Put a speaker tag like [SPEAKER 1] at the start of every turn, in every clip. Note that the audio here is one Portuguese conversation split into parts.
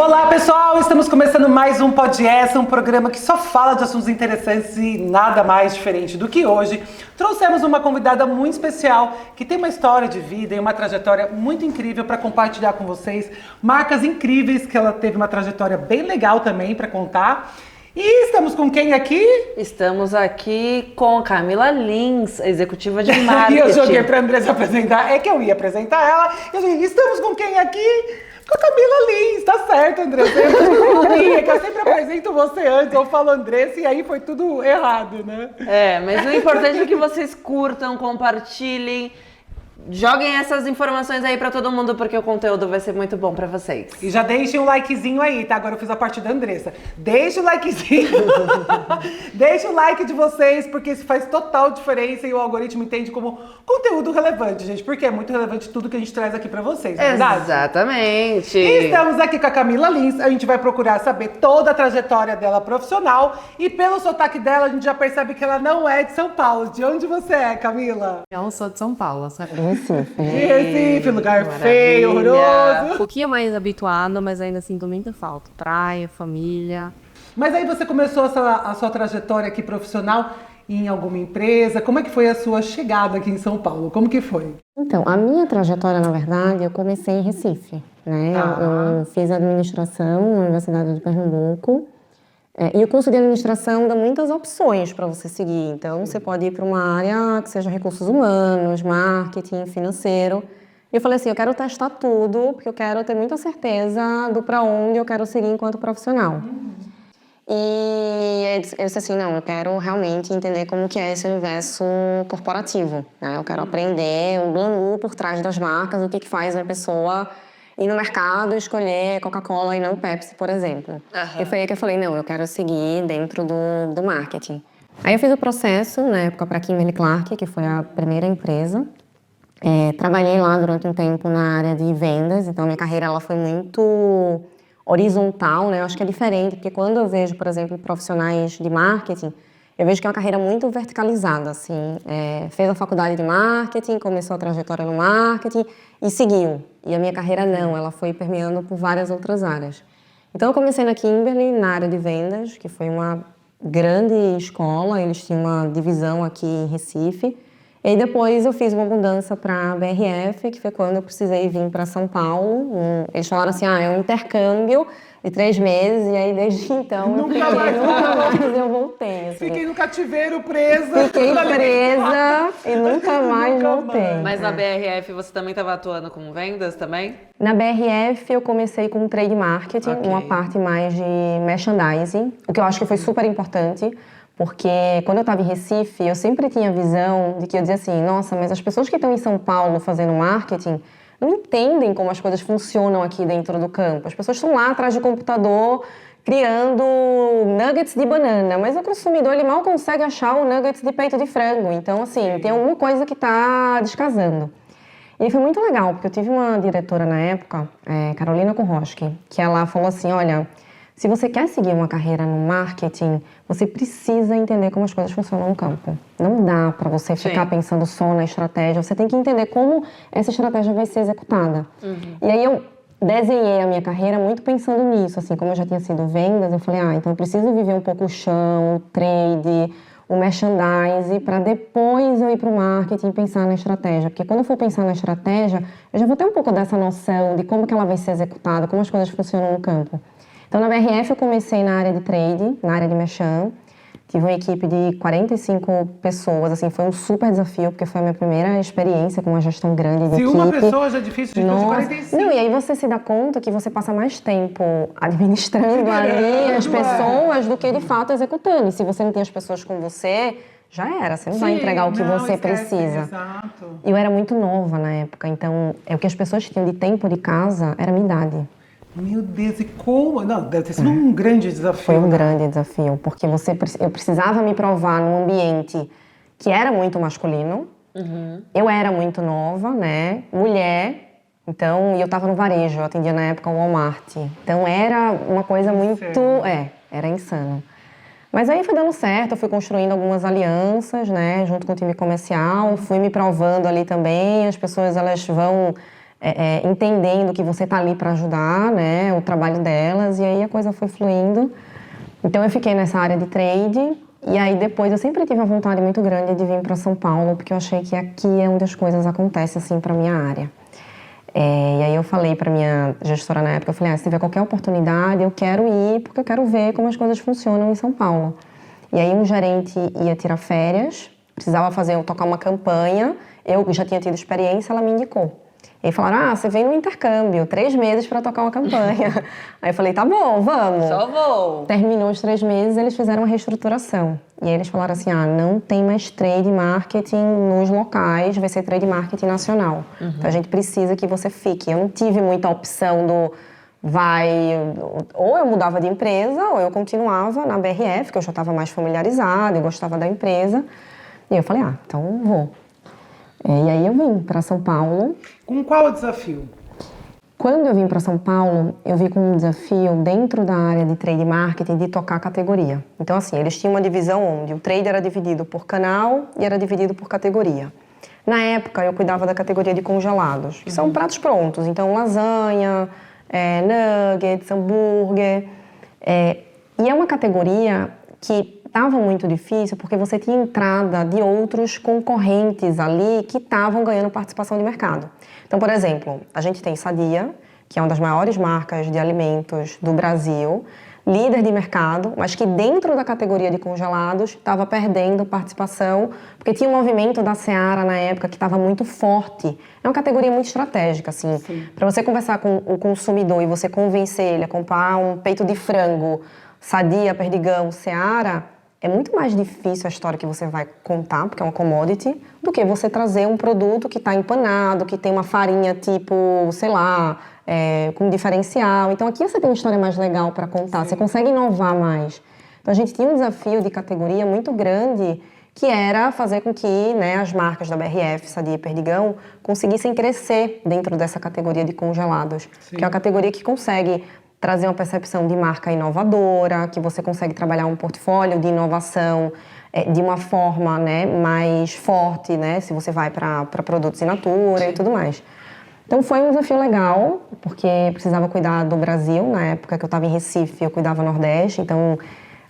[SPEAKER 1] Olá, pessoal! Estamos começando mais um Podcast, um programa que só fala de assuntos interessantes e nada mais diferente do que hoje. Trouxemos uma convidada muito especial que tem uma história de vida e uma trajetória muito incrível para compartilhar com vocês. Marcas incríveis que ela teve, uma trajetória bem legal também para contar. E estamos com quem aqui?
[SPEAKER 2] Estamos aqui com Camila Lins, executiva de marketing.
[SPEAKER 1] E eu joguei para a Andressa apresentar, é que eu ia apresentar ela. Eu joguei, estamos com quem aqui? Com a Camila Lins, tá certo, Andressa. É que eu sempre apresento você antes, eu falo Andressa e aí foi tudo errado, né?
[SPEAKER 2] É, mas o importante é que vocês curtam, compartilhem, joguem essas informações aí pra todo mundo, porque o conteúdo vai ser muito bom pra vocês.
[SPEAKER 1] E já deixem um likezinho aí, tá? Agora eu fiz a parte da Andressa. Deixa o likezinho. Deixa o like de vocês, porque isso faz total diferença e o algoritmo entende como conteúdo relevante, gente. Porque é muito relevante tudo que a gente traz aqui pra vocês, não é verdade?
[SPEAKER 2] Exatamente.
[SPEAKER 1] E estamos aqui com a Camila Lins. A gente vai procurar saber toda a trajetória dela profissional. E pelo sotaque dela, a gente já percebe que ela não é de São Paulo. De onde você é, Camila?
[SPEAKER 3] Eu sou de São Paulo, sabe?
[SPEAKER 1] De Recife, lugar
[SPEAKER 2] Maravilha.
[SPEAKER 1] feio, horroroso.
[SPEAKER 3] Um pouquinho mais habituado, mas ainda sinto muita falta. Praia, família.
[SPEAKER 1] Mas aí você começou a sua trajetória aqui profissional em alguma empresa. Como é que foi a sua chegada aqui em São Paulo? Como que foi?
[SPEAKER 4] Então, a minha trajetória, na verdade, eu comecei em Recife, né? Eu fiz administração na Universidade de Pernambuco. E o curso de administração dá muitas opções para você seguir. Então, você pode ir para uma área que seja recursos humanos, marketing, financeiro. E eu falei assim, eu quero testar tudo, porque eu quero ter muita certeza do para onde eu quero seguir enquanto profissional. E eu disse assim, não, eu quero realmente entender como que é esse universo corporativo, né? Eu quero aprender o glamour por trás das marcas, o que faz uma pessoa ir no mercado e escolher Coca-Cola e não Pepsi, por exemplo. E foi aí que eu falei, não, eu quero seguir dentro do marketing. Aí eu fiz o processo, na época, para Kimberly-Clark, que foi a primeira empresa. Trabalhei lá durante um tempo na área de vendas, então minha carreira ela foi muito horizontal, né? Eu acho que é diferente, porque quando eu vejo, por exemplo, profissionais de marketing, eu vejo que é uma carreira muito verticalizada, assim. Fez a faculdade de marketing, começou a trajetória no marketing e seguiu. E a minha carreira não, ela foi permeando por várias outras áreas. Então eu comecei na Kimberly, na área de vendas, que foi uma grande escola, eles tinham uma divisão aqui em Recife. E aí depois eu fiz uma mudança para a BRF, que foi quando eu precisei vir para São Paulo. Eles falaram assim, é um intercâmbio de 3 meses, e aí desde então nunca mais eu voltei. Assim.
[SPEAKER 1] Fiquei no cativeiro presa.
[SPEAKER 4] Fiquei presa e nunca mais voltei.
[SPEAKER 2] Mas na BRF você também estava atuando com vendas também?
[SPEAKER 4] Na BRF eu comecei com trade marketing, uma parte mais de merchandising, o que eu acho que foi super importante. Porque quando eu estava em Recife, eu sempre tinha a visão de que eu dizia assim, nossa, mas as pessoas que estão em São Paulo fazendo marketing não entendem como as coisas funcionam aqui dentro do campo. As pessoas estão lá atrás do computador criando nuggets de banana, mas o consumidor ele mal consegue achar o nuggets de peito de frango. Então, assim, tem alguma coisa que está descasando. E foi muito legal, porque eu tive uma diretora na época, Carolina Kurroski, que ela falou assim, olha, se você quer seguir uma carreira no marketing, você precisa entender como as coisas funcionam no campo. Não dá para você ficar pensando só na estratégia, você tem que entender como essa estratégia vai ser executada. E aí eu desenhei a minha carreira muito pensando nisso, assim, como eu já tinha sido vendas, eu falei, então eu preciso viver um pouco o chão, o trade, o merchandise, para depois eu ir para o marketing e pensar na estratégia. Porque quando eu for pensar na estratégia, eu já vou ter um pouco dessa noção de como que ela vai ser executada, como as coisas funcionam no campo. Então, na BRF eu comecei na área de trade, na área de merchan. Tive uma equipe de 45 pessoas, assim, foi um super desafio, porque foi a minha primeira experiência com uma gestão grande de equipe.
[SPEAKER 1] Se uma pessoa já é difícil, de 45.
[SPEAKER 4] Não, e aí você se dá conta que você passa mais tempo administrando ali as pessoas do que, de fato, executando. E se você não tem as pessoas com você, já era, você não vai entregar o que você precisa.
[SPEAKER 1] Exato.
[SPEAKER 4] Eu era muito nova na época, então, o que as pessoas tinham de tempo de casa era a minha idade.
[SPEAKER 1] Meu Deus, e como? Não, deve ter sido um grande desafio.
[SPEAKER 4] Foi um grande desafio, porque eu precisava me provar num ambiente que era muito masculino. Eu era muito nova, né? Mulher. Então, e eu estava no varejo, eu atendia na época o Walmart. Então, era uma coisa muito... era insano. Mas aí foi dando certo, eu fui construindo algumas alianças, né? Junto com o time comercial, fui me provando ali também. As pessoas, elas vão entendendo que você está ali para ajudar, né, o trabalho delas, e aí a coisa foi fluindo. Então eu fiquei nessa área de trade, e aí depois eu sempre tive uma vontade muito grande de vir para São Paulo, porque eu achei que aqui é onde as coisas acontecem, assim, para minha área. E aí eu falei para minha gestora na época, eu falei, se tiver qualquer oportunidade, eu quero ir, porque eu quero ver como as coisas funcionam em São Paulo. E aí um gerente ia tirar férias, precisava tocar uma campanha, eu já tinha tido experiência, ela me indicou. E aí falaram, você vem no intercâmbio, 3 meses para tocar uma campanha. Aí eu falei, tá bom, vamos.
[SPEAKER 2] Só vou.
[SPEAKER 4] Terminou os 3 meses, eles fizeram uma reestruturação. E aí eles falaram assim, não tem mais trade marketing nos locais, vai ser trade marketing nacional. Então a gente precisa que você fique. Eu não tive muita opção ou eu mudava de empresa, ou eu continuava na BRF, que eu já estava mais familiarizada, eu gostava da empresa. E eu falei, então vou. E aí eu vim para São Paulo.
[SPEAKER 1] Com qual desafio?
[SPEAKER 4] Quando eu vim para São Paulo, eu vim com um desafio dentro da área de trade marketing de tocar categoria. Então, assim, eles tinham uma divisão onde o trade era dividido por canal e era dividido por categoria. Na época, eu cuidava da categoria de congelados, que são pratos prontos. Então, lasanha, nuggets, hambúrguer. E é uma categoria que estava muito difícil porque você tinha entrada de outros concorrentes ali que estavam ganhando participação de mercado. Então, por exemplo, a gente tem Sadia, que é uma das maiores marcas de alimentos do Brasil, líder de mercado, mas que dentro da categoria de congelados estava perdendo participação, porque tinha um movimento da Seara na época que estava muito forte. É uma categoria muito estratégica, assim. Para você conversar com o consumidor e você convencer ele a comprar um peito de frango, Sadia, Perdigão, Seara, é muito mais difícil a história que você vai contar, porque é uma commodity, do que você trazer um produto que está empanado, que tem uma farinha tipo, sei lá, com diferencial. Então aqui você tem uma história mais legal para contar, você consegue inovar mais. Então a gente tinha um desafio de categoria muito grande, que era fazer com que, né, as marcas da BRF, Sadia e Perdigão, conseguissem crescer dentro dessa categoria de congelados, que é uma categoria que consegue trazer uma percepção de marca inovadora, que você consegue trabalhar um portfólio de inovação de uma forma, né, mais forte, né, se você vai para produtos in natura e tudo mais. Então foi um desafio legal, porque precisava cuidar do Brasil. Na época que eu estava em Recife, eu cuidava Nordeste, então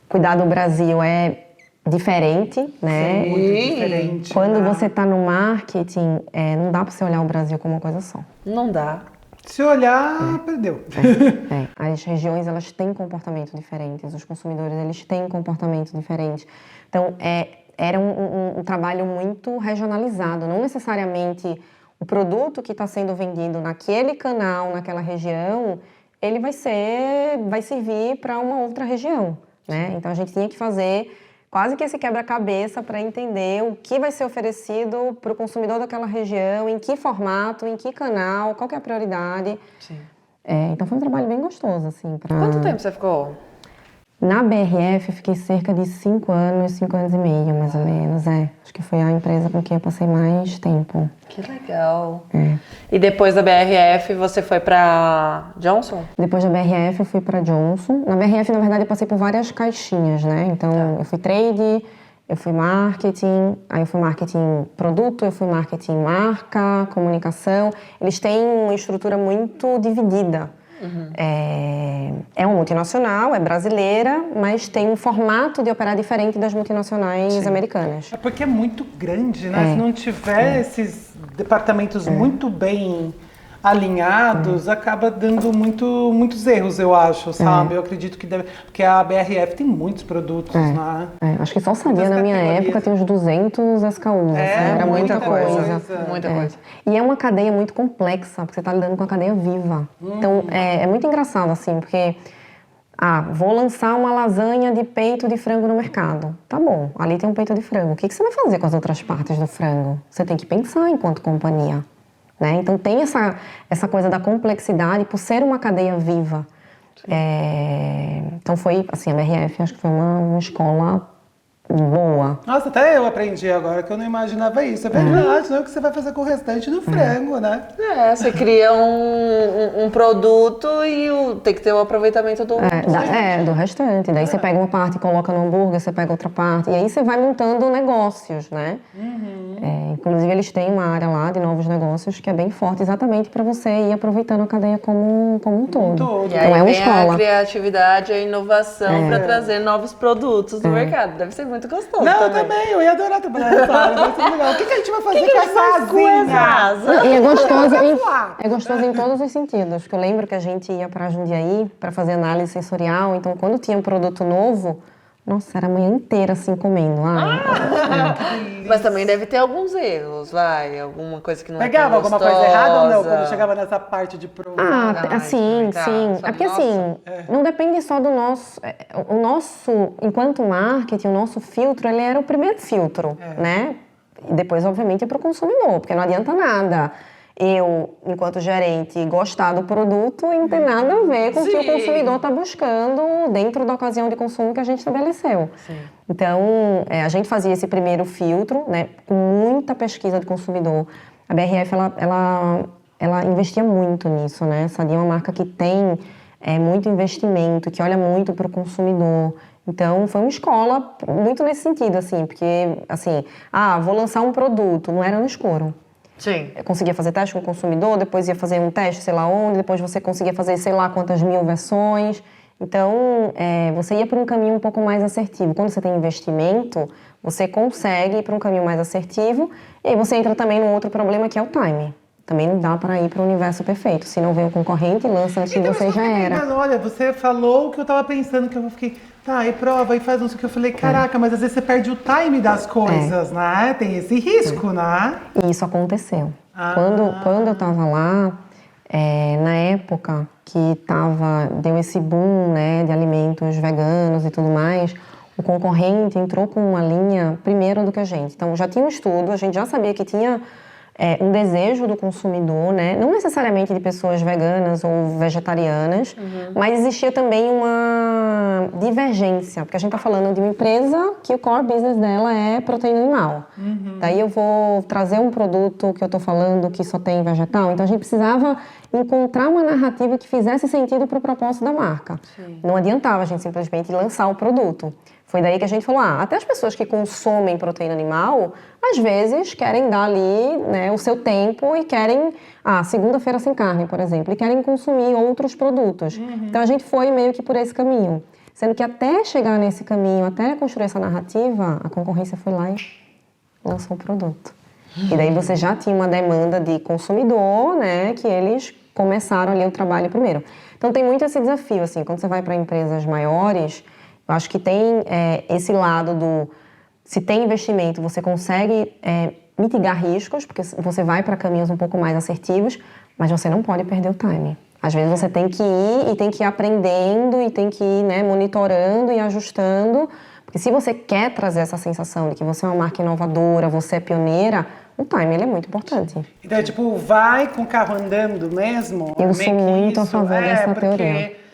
[SPEAKER 4] cuidar do Brasil é diferente, né?
[SPEAKER 1] Sim, muito diferente.
[SPEAKER 4] Quando você está no marketing, não dá para você olhar o Brasil como uma coisa só.
[SPEAKER 2] Não dá.
[SPEAKER 1] Se olhar, perdeu.
[SPEAKER 4] As regiões, elas têm comportamentos diferentes, os consumidores, eles têm comportamentos diferentes. Então, era um trabalho muito regionalizado, não necessariamente o produto que está sendo vendido naquele canal, naquela região, ele vai servir para uma outra região, né? Então, a gente tinha que fazer quase que esse quebra-cabeça para entender o que vai ser oferecido para o consumidor daquela região, em que formato, em que canal, qual que é a prioridade.
[SPEAKER 2] Sim.
[SPEAKER 4] Então foi um trabalho bem gostoso, assim.
[SPEAKER 2] Quanto tempo você ficou?
[SPEAKER 4] Na BRF eu fiquei cerca de 5 anos, 5 anos e meio, mais ou menos, Acho que foi a empresa com quem eu passei mais tempo.
[SPEAKER 2] Que legal. E depois da BRF você foi pra Johnson?
[SPEAKER 4] Depois da BRF eu fui pra Johnson. Na BRF, na verdade, eu passei por várias caixinhas, né? Então, eu fui trade, eu fui marketing, aí eu fui marketing produto, eu fui marketing marca, comunicação. Eles têm uma estrutura muito dividida. É uma multinacional, é brasileira, mas tem um formato de operar diferente das multinacionais americanas.
[SPEAKER 1] É porque é muito grande, né? Se não tiver esses departamentos muito bem alinhados, acaba dando muitos erros, eu acho, sabe? Eu acredito que deve... Porque a BRF tem muitos produtos, né?
[SPEAKER 4] Acho que só o Sadia, na minha época, tem uns 200 SKUs. Assim, era muita coisa.
[SPEAKER 2] Muita coisa.
[SPEAKER 4] E é uma cadeia muito complexa, porque você está lidando com a cadeia viva. Então, é muito engraçado, assim, porque... vou lançar uma lasanha de peito de frango no mercado. Tá bom, ali tem um peito de frango. O que você vai fazer com as outras partes do frango? Você tem que pensar enquanto companhia, né? Então tem essa coisa da complexidade por ser uma cadeia viva. Então foi, assim, a BRF acho que foi uma escola boa.
[SPEAKER 1] Nossa, até eu aprendi agora que eu não imaginava isso. É verdade, não é o que você vai fazer com o restante do frango, né?
[SPEAKER 2] Você cria um produto e tem que ter o aproveitamento do...
[SPEAKER 4] Do restante. Daí você pega uma parte e coloca no hambúrguer, você pega outra parte. E aí você vai montando negócios, né? Inclusive, eles têm uma área lá de novos negócios que é bem forte, exatamente para você ir aproveitando a cadeia como um todo.
[SPEAKER 2] E aí
[SPEAKER 4] Então, é uma
[SPEAKER 2] vem
[SPEAKER 4] escola.
[SPEAKER 2] a criatividade, a inovação para trazer novos produtos no mercado. Deve ser muito gostoso também.
[SPEAKER 1] Eu ia adorar trabalhar nessa área, vai ser legal. O que a gente vai fazer com essa asinha?
[SPEAKER 4] E é gostoso em todos os sentidos. Porque eu lembro que a gente ia para Jundiaí para fazer análise sensorial, então quando tinha um produto novo, nossa, era a manhã inteira assim comendo.
[SPEAKER 2] Mas também deve ter alguns erros, alguma coisa que não
[SPEAKER 1] Pegava
[SPEAKER 2] é tão
[SPEAKER 1] alguma coisa errada ou não,
[SPEAKER 2] gostosa?
[SPEAKER 1] quando chegava nessa parte de provar?
[SPEAKER 4] Sim. É porque não depende só do nosso... O nosso, enquanto marketing, o nosso filtro, ele era o primeiro filtro, né? E depois, obviamente, é para o consumidor, porque não adianta nada eu, enquanto gerente, gostar do produto e não tem nada a ver com o que o consumidor está buscando dentro da ocasião de consumo que a gente estabeleceu. Então, a gente fazia esse primeiro filtro, né, com muita pesquisa de consumidor. A BRF, ela investia muito nisso, né? Sadia é uma marca que tem muito investimento, que olha muito para o consumidor. Então, foi uma escola muito nesse sentido, assim, porque, assim, vou lançar um produto, não era no escuro.
[SPEAKER 2] Sim.
[SPEAKER 4] Eu conseguia fazer teste com o consumidor, depois ia fazer um teste sei lá onde, depois você conseguia fazer sei lá quantas mil versões. Então, você ia para um caminho um pouco mais assertivo. Quando você tem investimento, você consegue ir para um caminho mais assertivo e aí você entra também num outro problema que é o time. Também não dá para ir para o universo perfeito. Se não vem o concorrente, lança antes de você já era.
[SPEAKER 1] Mas olha, você falou o que eu tava pensando, que eu fiquei, e prova, e faz não sei o que. Eu falei, caraca, mas às vezes você perde o time das coisas, né? Tem esse risco, né?
[SPEAKER 4] E isso aconteceu. Quando eu tava lá, na época que deu esse boom, né, de alimentos veganos e tudo mais, o concorrente entrou com uma linha primeiro do que a gente. Então, já tinha um estudo, a gente já sabia que tinha um desejo do consumidor, né? Não necessariamente de pessoas veganas ou vegetarianas, mas existia também uma divergência, porque a gente está falando de uma empresa que o core business dela é proteína animal. Daí eu vou trazer um produto que eu estou falando que só tem vegetal, então a gente precisava encontrar uma narrativa que fizesse sentido para o propósito da marca. Não adiantava a gente simplesmente lançar o produto. Foi daí que a gente falou, até as pessoas que consomem proteína animal, às vezes querem dar ali, né, o seu tempo e querem, segunda-feira sem carne, por exemplo, e querem consumir outros produtos. Então a gente foi meio que por esse caminho. Sendo que até chegar nesse caminho, até construir essa narrativa, a concorrência foi lá e lançou o produto. E daí você já tinha uma demanda de consumidor, né, que eles começaram ali o trabalho primeiro. Então tem muito esse desafio, assim, quando você vai para empresas maiores, eu acho que tem esse lado se tem investimento, você consegue mitigar riscos, porque você vai para caminhos um pouco mais assertivos, mas você não pode perder o time. Às vezes você tem que ir e tem que ir aprendendo e tem que ir, né, monitorando e ajustando, porque se você quer trazer essa sensação de que você é uma marca inovadora, você é pioneira, o time ele é muito importante.
[SPEAKER 1] Então, vai com o carro andando mesmo?
[SPEAKER 4] Eu sou muito a favor dessa teoria.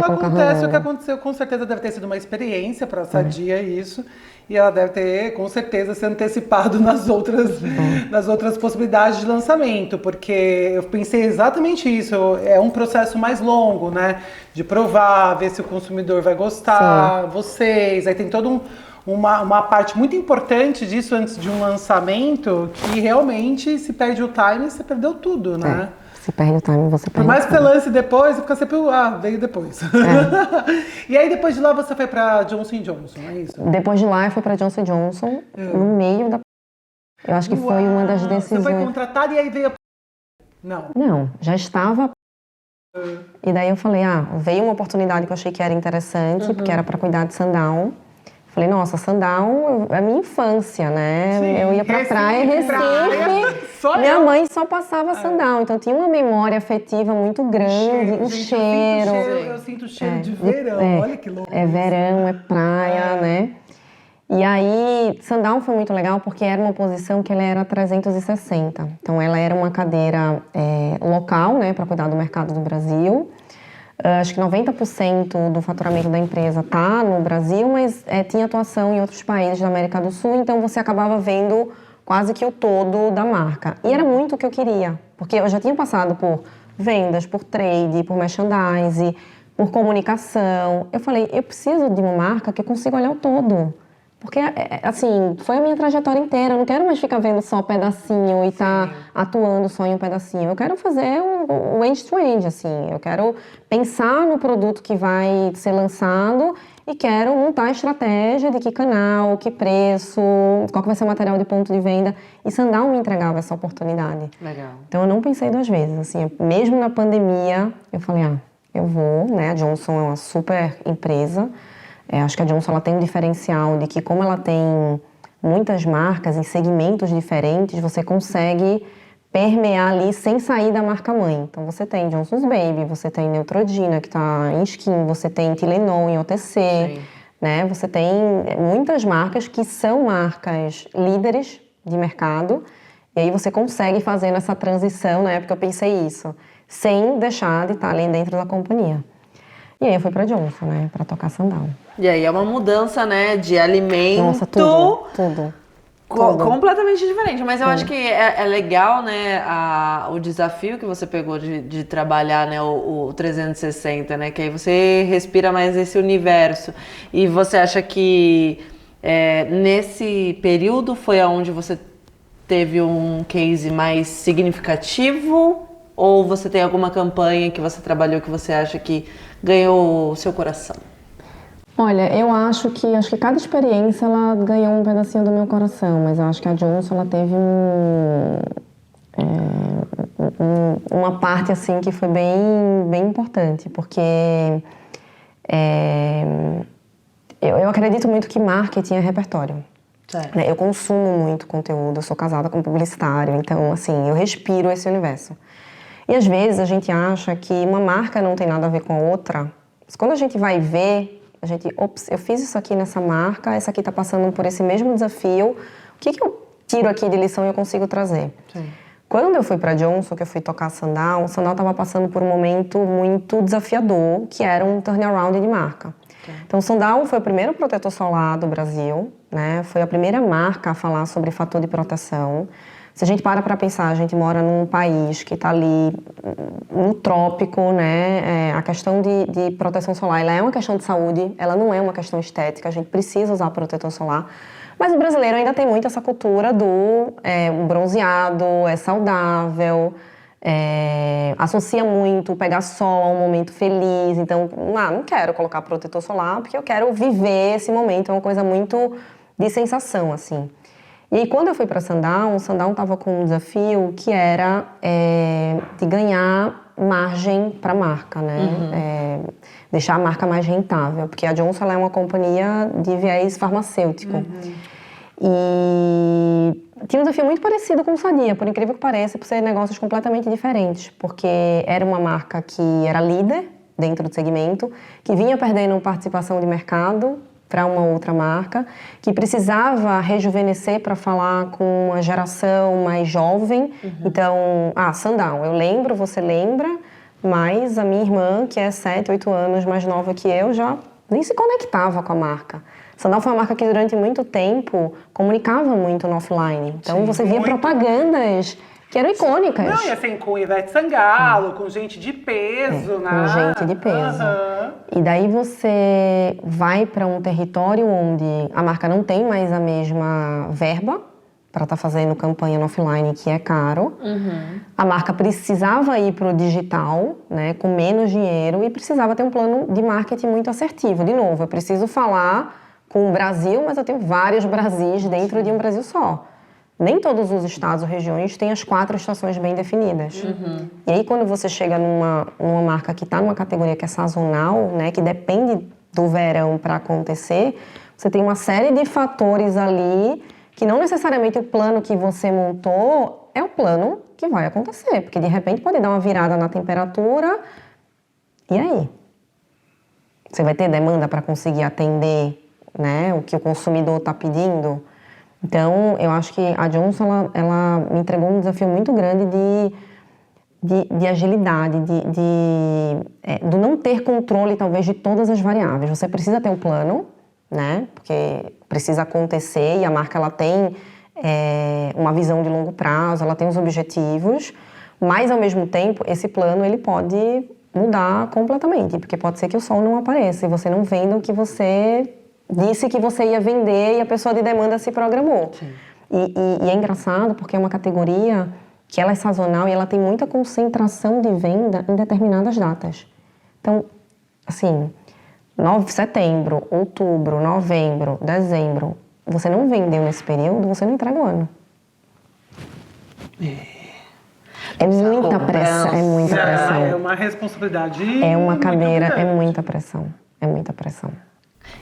[SPEAKER 1] Acontece o que aconteceu, com certeza deve ter sido uma experiência para a Sadia isso, e ela deve ter, com certeza, se antecipado nas outras possibilidades de lançamento, porque eu pensei exatamente isso, é um processo mais longo, né, de provar, ver se o consumidor vai gostar, vocês, aí tem todo uma parte muito importante disso antes de um lançamento, que realmente se perde o time, você perdeu tudo, né?
[SPEAKER 4] Se perde o time, você perde.
[SPEAKER 1] Por mais que você lance depois, fica sempre veio depois. E aí depois de lá você foi pra Johnson & Johnson, é isso?
[SPEAKER 4] Depois de lá eu fui pra Johnson & Johnson, no meio da... Eu acho que foi uma das decisões...
[SPEAKER 1] Você foi contratada e aí veio...
[SPEAKER 4] Não, já estava... E daí eu falei, veio uma oportunidade que eu achei que era interessante, porque era pra cuidar de Sundown. Falei, nossa, Sundown é a minha infância, né?
[SPEAKER 1] Sim,
[SPEAKER 4] eu ia pra praia, Recife, minha mãe só passava Sundown, então tinha uma memória afetiva muito grande, o cheiro.
[SPEAKER 1] Eu sinto o cheiro de verão, olha que louco.
[SPEAKER 4] É verão, é praia, né? E aí, Sundown foi muito legal porque era uma posição que ela era 360. Então, ela era uma cadeira local, né, para cuidar do mercado do Brasil. Acho que 90% do faturamento da empresa está no Brasil, mas tinha atuação em outros países da América do Sul, então você acabava vendo quase que o todo da marca. E era muito o que eu queria, porque eu já tinha passado por vendas, por trade, por merchandising, por comunicação. Eu falei, eu preciso de uma marca que eu consiga olhar o todo. Porque, assim, foi a minha trajetória inteira. Eu não quero mais ficar vendo só um pedacinho e estar atuando só em um pedacinho. Eu quero fazer o end-to-end, assim. Eu quero pensar no produto que vai ser lançado e quero montar a estratégia de que canal, que preço, qual que vai ser o material de ponto de venda. E Sundown me entregava essa oportunidade.
[SPEAKER 2] Legal.
[SPEAKER 4] Então, eu não pensei duas vezes, assim. Mesmo na pandemia, eu falei, eu vou, né? A Johnson é uma super empresa. Acho que a Johnson ela tem um diferencial de que, como ela tem muitas marcas em segmentos diferentes, você consegue permear ali sem sair da marca mãe. Então, você tem Johnson's Baby, você tem Neutrogena, que está em skin, você tem Tylenol em OTC, né? Você tem muitas marcas que são marcas líderes de mercado, e aí você consegue fazer essa transição, na época eu pensei isso, sem deixar de estar ali dentro da companhia. E aí eu fui pra Johnson, né, pra tocar Sundown.
[SPEAKER 2] E aí é uma mudança, né, de alimento.
[SPEAKER 4] Nossa, tudo.
[SPEAKER 2] Completamente diferente, mas eu acho que é legal, né, o desafio que você pegou de trabalhar, né, o 360, né, que aí você respira mais esse universo. E você acha que nesse período foi aonde você teve um case mais significativo? Ou você tem alguma campanha que você trabalhou que você acha que ganhou o seu coração?
[SPEAKER 4] Olha, eu acho que cada experiência ela ganhou um pedacinho do meu coração, mas eu acho que a Johnson ela teve uma parte assim que foi bem importante, porque eu acredito muito que marketing é repertório.
[SPEAKER 2] Certo.
[SPEAKER 4] Eu consumo muito conteúdo, eu sou casada com publicitário, então assim, eu respiro esse universo. E às vezes a gente acha que uma marca não tem nada a ver com a outra, mas quando a gente vai ver, a gente, ops, eu fiz isso aqui nessa marca, essa aqui está passando por esse mesmo desafio, o que eu tiro aqui de lição e eu consigo trazer?
[SPEAKER 2] Sim.
[SPEAKER 4] Quando eu fui para Johnson, que eu fui tocar Sundown, o Sundown estava passando por um momento muito desafiador, que era um turnaround de marca. Então, o Sundown foi o primeiro protetor solar do Brasil, né? Foi a primeira marca a falar sobre fator de proteção. Se a gente para pensar, a gente mora num país que está ali no trópico, né? A questão de proteção solar, ela é uma questão de saúde, ela não é uma questão estética, a gente precisa usar protetor solar. Mas o brasileiro ainda tem muito essa cultura do bronzeado, é saudável, associa muito pegar sol a um momento feliz. Então, não quero colocar protetor solar porque eu quero viver esse momento, é uma coisa muito de sensação, assim. E aí, quando eu fui para Sundown, o Sundown estava com um desafio que era de ganhar margem para a marca, né? Deixar a marca mais rentável, porque a Johnson ela é uma companhia de viés farmacêutico. E tinha um desafio muito parecido com o Sadia, por incrível que pareça, por ser negócios completamente diferentes, porque era uma marca que era líder dentro do segmento, que vinha perdendo participação de mercado para uma outra marca, que precisava rejuvenescer para falar com uma geração mais jovem. Então, Sundown, eu lembro, você lembra, mas a minha irmã, que é 7, 8 anos mais nova que eu, já nem se conectava com a marca. Sundown foi uma marca que durante muito tempo comunicava muito no offline. Então, você via propagandas que eram icônicas.
[SPEAKER 1] Não, e assim, com Ivete Sangalo, com gente de peso, né?
[SPEAKER 4] Com gente de peso. E daí você vai para um território onde a marca não tem mais a mesma verba para estar fazendo campanha no offline, que é caro. A marca precisava ir para o digital, né, com menos dinheiro, e precisava ter um plano de marketing muito assertivo. De novo, eu preciso falar com o Brasil, mas eu tenho vários Brasis dentro de um Brasil só. Nem todos os estados ou regiões têm as 4 estações bem definidas. E aí, quando você chega numa marca que está numa categoria que é sazonal, né, que depende do verão para acontecer, você tem uma série de fatores ali que não necessariamente o plano que você montou é o plano que vai acontecer, porque de repente pode dar uma virada na temperatura, e aí? Você vai ter demanda para conseguir atender, né, o que o consumidor está pedindo? Então, eu acho que a Johnson, ela me entregou um desafio muito grande de de agilidade, do não ter controle, talvez, de todas as variáveis. Você precisa ter um plano, né? Porque precisa acontecer e a marca ela tem uma visão de longo prazo, ela tem os objetivos, mas, ao mesmo tempo, esse plano ele pode mudar completamente, porque pode ser que o sol não apareça e você não venda o que você disse que você ia vender e a pessoa de demanda se programou. E é engraçado porque é uma categoria que ela é sazonal e ela tem muita concentração de venda em determinadas datas. Então, assim, setembro, outubro, novembro, dezembro, você não vendeu nesse período, você não entrega o ano. É muita pressão, é muita pressão.
[SPEAKER 1] É uma responsabilidade.
[SPEAKER 4] É uma cadeira, é muita pressão, é muita pressão.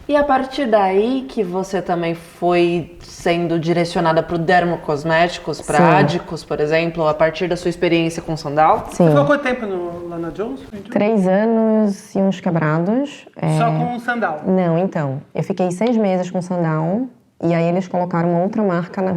[SPEAKER 2] E a partir daí que você também foi sendo direcionada para o dermocosméticos, para Adicos, por exemplo, a partir da sua experiência com Sandal?
[SPEAKER 4] Sim.
[SPEAKER 1] Você ficou quanto tempo lá na Johnson?
[SPEAKER 4] 3 anos e uns quebrados.
[SPEAKER 1] Só com Sandal?
[SPEAKER 4] Não, então. Eu fiquei 6 meses com Sandal e aí eles colocaram uma outra marca na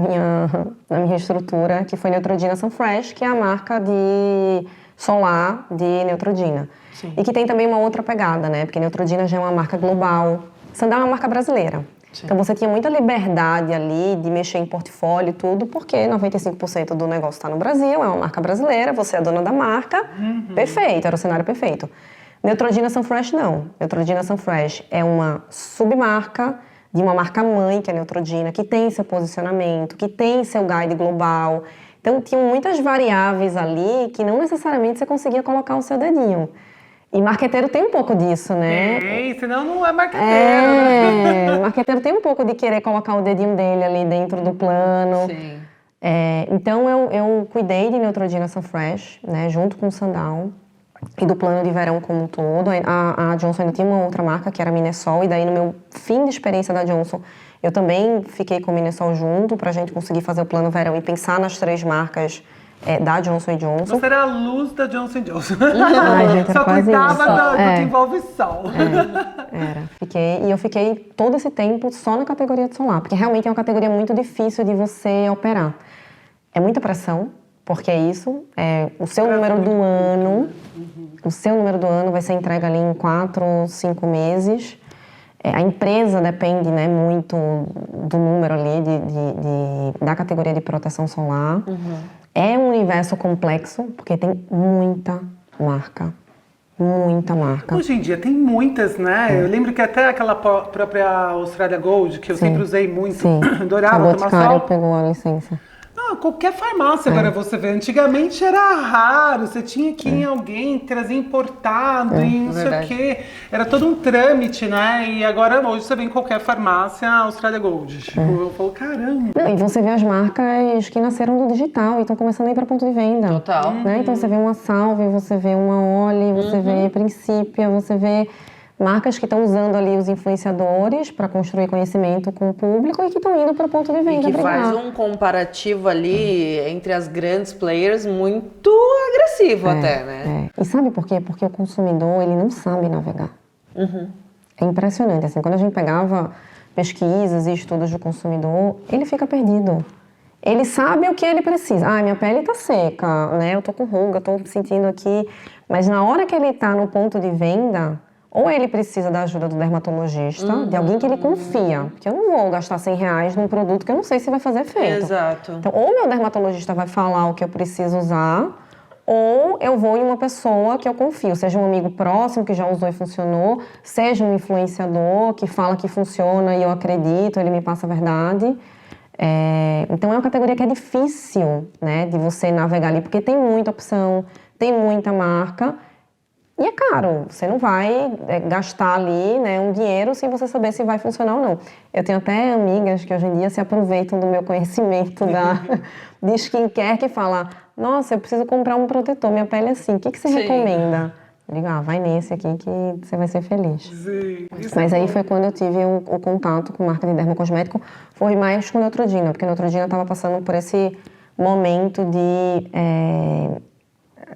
[SPEAKER 4] minha estrutura, que foi Neutrogena Sunfresh, que é a marca de solar de Neutrogena. Sim. E que tem também uma outra pegada, né? Porque Neutrogena já é uma marca global. Sandal é uma marca brasileira. Sim. Então você tinha muita liberdade ali de mexer em portfólio e tudo, porque 95% do negócio está no Brasil, é uma marca brasileira, você é dona da marca, perfeito, era o cenário perfeito. Neutrogena Sunfresh não. Neutrogena Sunfresh é uma submarca de uma marca mãe, que é a Neutrogena, que tem seu posicionamento, que tem seu guide global. Então tinham muitas variáveis ali que não necessariamente você conseguia colocar o seu dedinho. E marqueteiro tem um pouco disso, né?
[SPEAKER 1] Senão não é marqueteiro.
[SPEAKER 4] O marqueteiro tem um pouco de querer colocar o dedinho dele ali dentro do plano.
[SPEAKER 2] Sim.
[SPEAKER 4] Então eu cuidei de Neutrogena Sunfresh, né, junto com o Sandal, e do plano de verão como um todo. A Johnson ainda tinha uma outra marca, que era a Minesol, e daí no meu fim de experiência da Johnson, eu também fiquei com a Minesol junto, pra gente conseguir fazer o plano verão e pensar nas 3 marcas da Johnson & Johnson.
[SPEAKER 1] Você era a luz da Johnson & Johnson.
[SPEAKER 4] Ai, gente,
[SPEAKER 1] só cuidava do que
[SPEAKER 4] É.
[SPEAKER 1] envolve sol.
[SPEAKER 4] Eu fiquei todo esse tempo só na categoria de solar, porque realmente é uma categoria muito difícil de você operar. É muita pressão, porque é isso, o seu número do ano, o seu número do ano vai ser entregue ali em 4 ou 5 meses. A empresa depende, né, muito do número ali da categoria de proteção solar. É um universo complexo, porque tem muita marca. Muita marca.
[SPEAKER 1] Hoje em dia tem muitas, né? Eu lembro que até aquela própria Australia Gold, que eu sempre usei muito, adorava
[SPEAKER 4] a
[SPEAKER 1] tomar
[SPEAKER 4] Boticário
[SPEAKER 1] sol.
[SPEAKER 4] pegou a licença.
[SPEAKER 1] Não, qualquer farmácia agora você vê. Antigamente era raro, você tinha que ir em alguém, trazer importado e não sei o quê. Era todo um trâmite, né? E agora hoje você vê em qualquer farmácia Australia Gold. Tipo, eu falo, caramba.
[SPEAKER 4] Não, e você vê as marcas que nasceram do digital e estão começando a ir para ponto de venda.
[SPEAKER 2] Total.
[SPEAKER 4] Né? Então você vê uma Salve, você vê uma Oli, você vê Principia, você vê marcas que estão usando ali os influenciadores para construir conhecimento com o público e que estão indo para o ponto de venda.
[SPEAKER 2] E que faz um comparativo ali entre as grandes players muito agressivo até, né?
[SPEAKER 4] E sabe por quê? Porque o consumidor, ele não sabe navegar. É impressionante, assim, quando a gente pegava pesquisas e estudos do consumidor, ele fica perdido. Ele sabe o que ele precisa. Ah, minha pele tá seca, né? Eu tô com ruga, tô sentindo aqui. Mas na hora que ele tá no ponto de venda, ou ele precisa da ajuda do dermatologista, de alguém que ele confia. Porque eu não vou gastar R$100 num produto que eu não sei se vai fazer efeito.
[SPEAKER 2] Exato.
[SPEAKER 4] Então, ou meu dermatologista vai falar o que eu preciso usar, ou eu vou em uma pessoa que eu confio, seja um amigo próximo que já usou e funcionou, seja um influenciador que fala que funciona e eu acredito, ele me passa a verdade. Então é uma categoria que é difícil, né, de você navegar ali, porque tem muita opção, tem muita marca e é caro. Você não vai gastar ali, né, um dinheiro sem você saber se vai funcionar ou não. Eu tenho até amigas que hoje em dia se aproveitam do meu conhecimento de skincare que falam: nossa, eu preciso comprar um protetor, minha pele é assim, o que você recomenda? Eu digo, vai nesse aqui que você vai ser feliz.
[SPEAKER 1] Sim,
[SPEAKER 4] Mas aí foi quando eu tive o contato com marca de dermocosmético, foi mais com Neutrogena, porque a Neutrogena estava passando por esse momento de,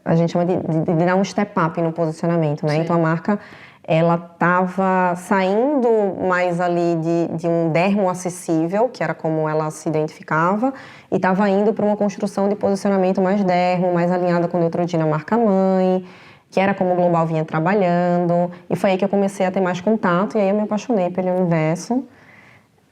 [SPEAKER 4] a gente chama de dar um step up no posicionamento, né? Então a marca, ela estava saindo mais ali de um dermo acessível, que era como ela se identificava, e estava indo para uma construção de posicionamento mais dermo, mais alinhada com o Neutrogena marca-mãe, que era como o Global vinha trabalhando, e foi aí que eu comecei a ter mais contato, e aí eu me apaixonei pelo universo.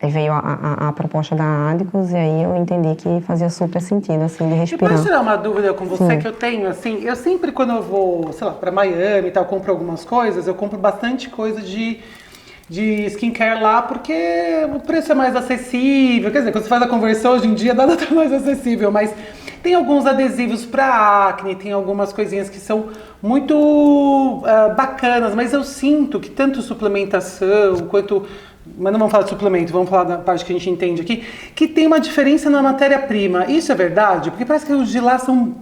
[SPEAKER 4] Aí veio a proposta da Adicos, e aí eu entendi que fazia super sentido, assim, de
[SPEAKER 1] E
[SPEAKER 4] respirar.
[SPEAKER 1] posso tirar uma dúvida com você
[SPEAKER 4] Sim.
[SPEAKER 1] que eu tenho, assim, eu sempre quando eu vou, sei lá, pra Miami e tal, compro algumas coisas, eu compro bastante coisa de skincare lá, porque o preço é mais acessível, quer dizer, quando você faz a conversão hoje em dia, nada tá mais acessível, mas tem alguns adesivos para acne, tem algumas coisinhas que são muito bacanas, mas eu sinto que tanto suplementação quanto... Mas não vamos falar de suplemento, vamos falar da parte que a gente entende aqui, que tem uma diferença na matéria-prima. Isso é verdade? Porque parece que os de lá são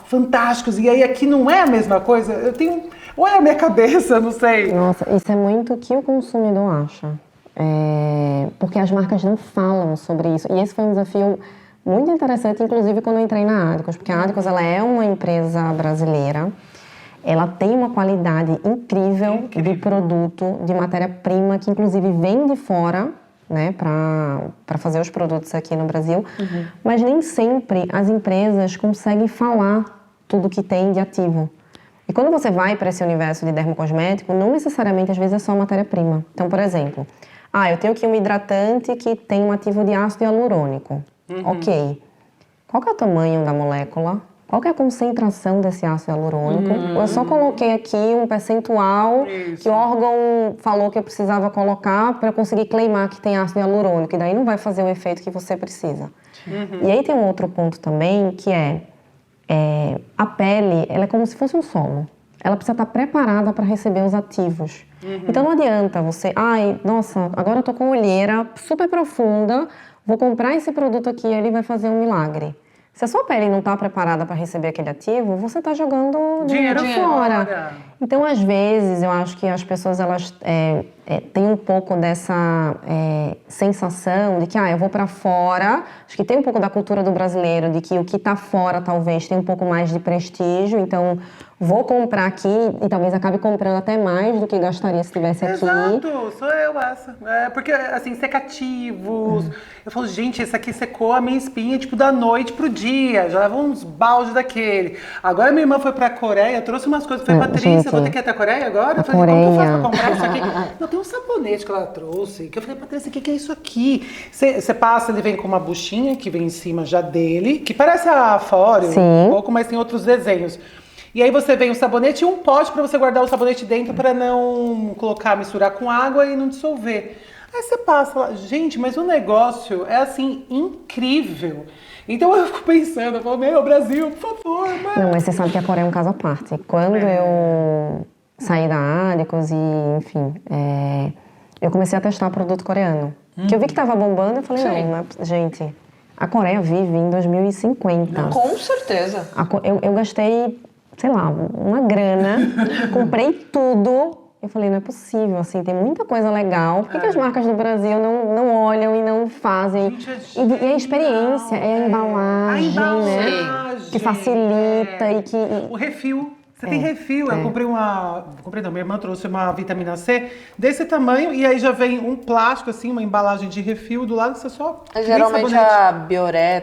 [SPEAKER 1] fantásticos, e aí aqui não é a mesma coisa. Eu tenho... Ou é a minha cabeça, não sei.
[SPEAKER 4] Nossa, isso é muito o que o consumidor acha. Porque as marcas não falam sobre isso. E esse foi um desafio muito interessante, inclusive quando eu entrei na Adicos, porque a Adicos ela é uma empresa brasileira. Ela tem uma qualidade incrível de produto, de matéria-prima, que inclusive vem de fora, né, para fazer os produtos aqui no Brasil. Mas nem sempre as empresas conseguem falar tudo que tem de ativo. E quando você vai para esse universo de dermocosmético, não necessariamente às vezes é só matéria-prima. Então, por exemplo, eu tenho aqui um hidratante que tem um ativo de ácido hialurônico. Ok. Qual que é o tamanho da molécula? Qual que é a concentração desse ácido hialurônico? Eu só coloquei aqui um percentual que o órgão falou que eu precisava colocar para conseguir claimar que tem ácido hialurônico. E daí não vai fazer o efeito que você precisa. E aí tem um outro ponto também, que a pele, ela é como se fosse um solo. Ela precisa estar preparada para receber os ativos. Então não adianta você... nossa, agora eu tô com olheira super profunda, vou comprar esse produto aqui e ele vai fazer um milagre. Se a sua pele não está preparada para receber aquele ativo, você está jogando dinheiro fora. Então, às vezes, eu acho que as pessoas elas têm um pouco dessa sensação de que eu vou para fora. Acho que tem um pouco da cultura do brasileiro, de que o que está fora talvez tenha um pouco mais de prestígio. Então, vou comprar aqui e talvez acabe comprando até mais do que gastaria se estivesse aqui.
[SPEAKER 1] Exato, sou eu essa. Porque, assim, secativos. Eu falo, gente, esse aqui secou a minha espinha, tipo, da noite pro dia. Já leva uns baldes daquele. Agora minha irmã foi pra Coreia, trouxe umas coisas. Falei, Patrícia, vou ter que ir até a Coreia agora? Eu falei, como que eu faço pra comprar isso aqui? Não, tem um sabonete que ela trouxe, que eu falei, Patrícia, o que é isso aqui? Você passa, ele vem com uma buchinha que vem em cima já dele, que parece a Fóreo um pouco, mas tem outros desenhos. E aí você vem o sabonete e um pote para você guardar o sabonete dentro para não misturar com água e não dissolver. Aí você passa lá, gente, mas o negócio é assim, incrível. Então eu fico pensando, eu falo, meu, Brasil, por favor, mano.
[SPEAKER 4] Não, mas você sabe que a Coreia é um caso à parte. Quando eu saí da Adicos e, enfim, eu comecei a testar produto coreano. Que eu vi que tava bombando, eu falei, gente, a Coreia vive em 2050.
[SPEAKER 2] Com certeza.
[SPEAKER 4] Eu gastei, sei lá, uma grana, comprei tudo. Eu falei, não é possível, assim, tem muita coisa legal. Por que as marcas do Brasil não olham e não fazem? E a experiência, a embalagem, né? Que facilita e que...
[SPEAKER 1] O refil. Você tem refil. Eu comprei minha irmã trouxe uma vitamina C desse tamanho e aí já vem um plástico, assim, uma embalagem de refil do lado que você só...
[SPEAKER 2] Geralmente a Bioré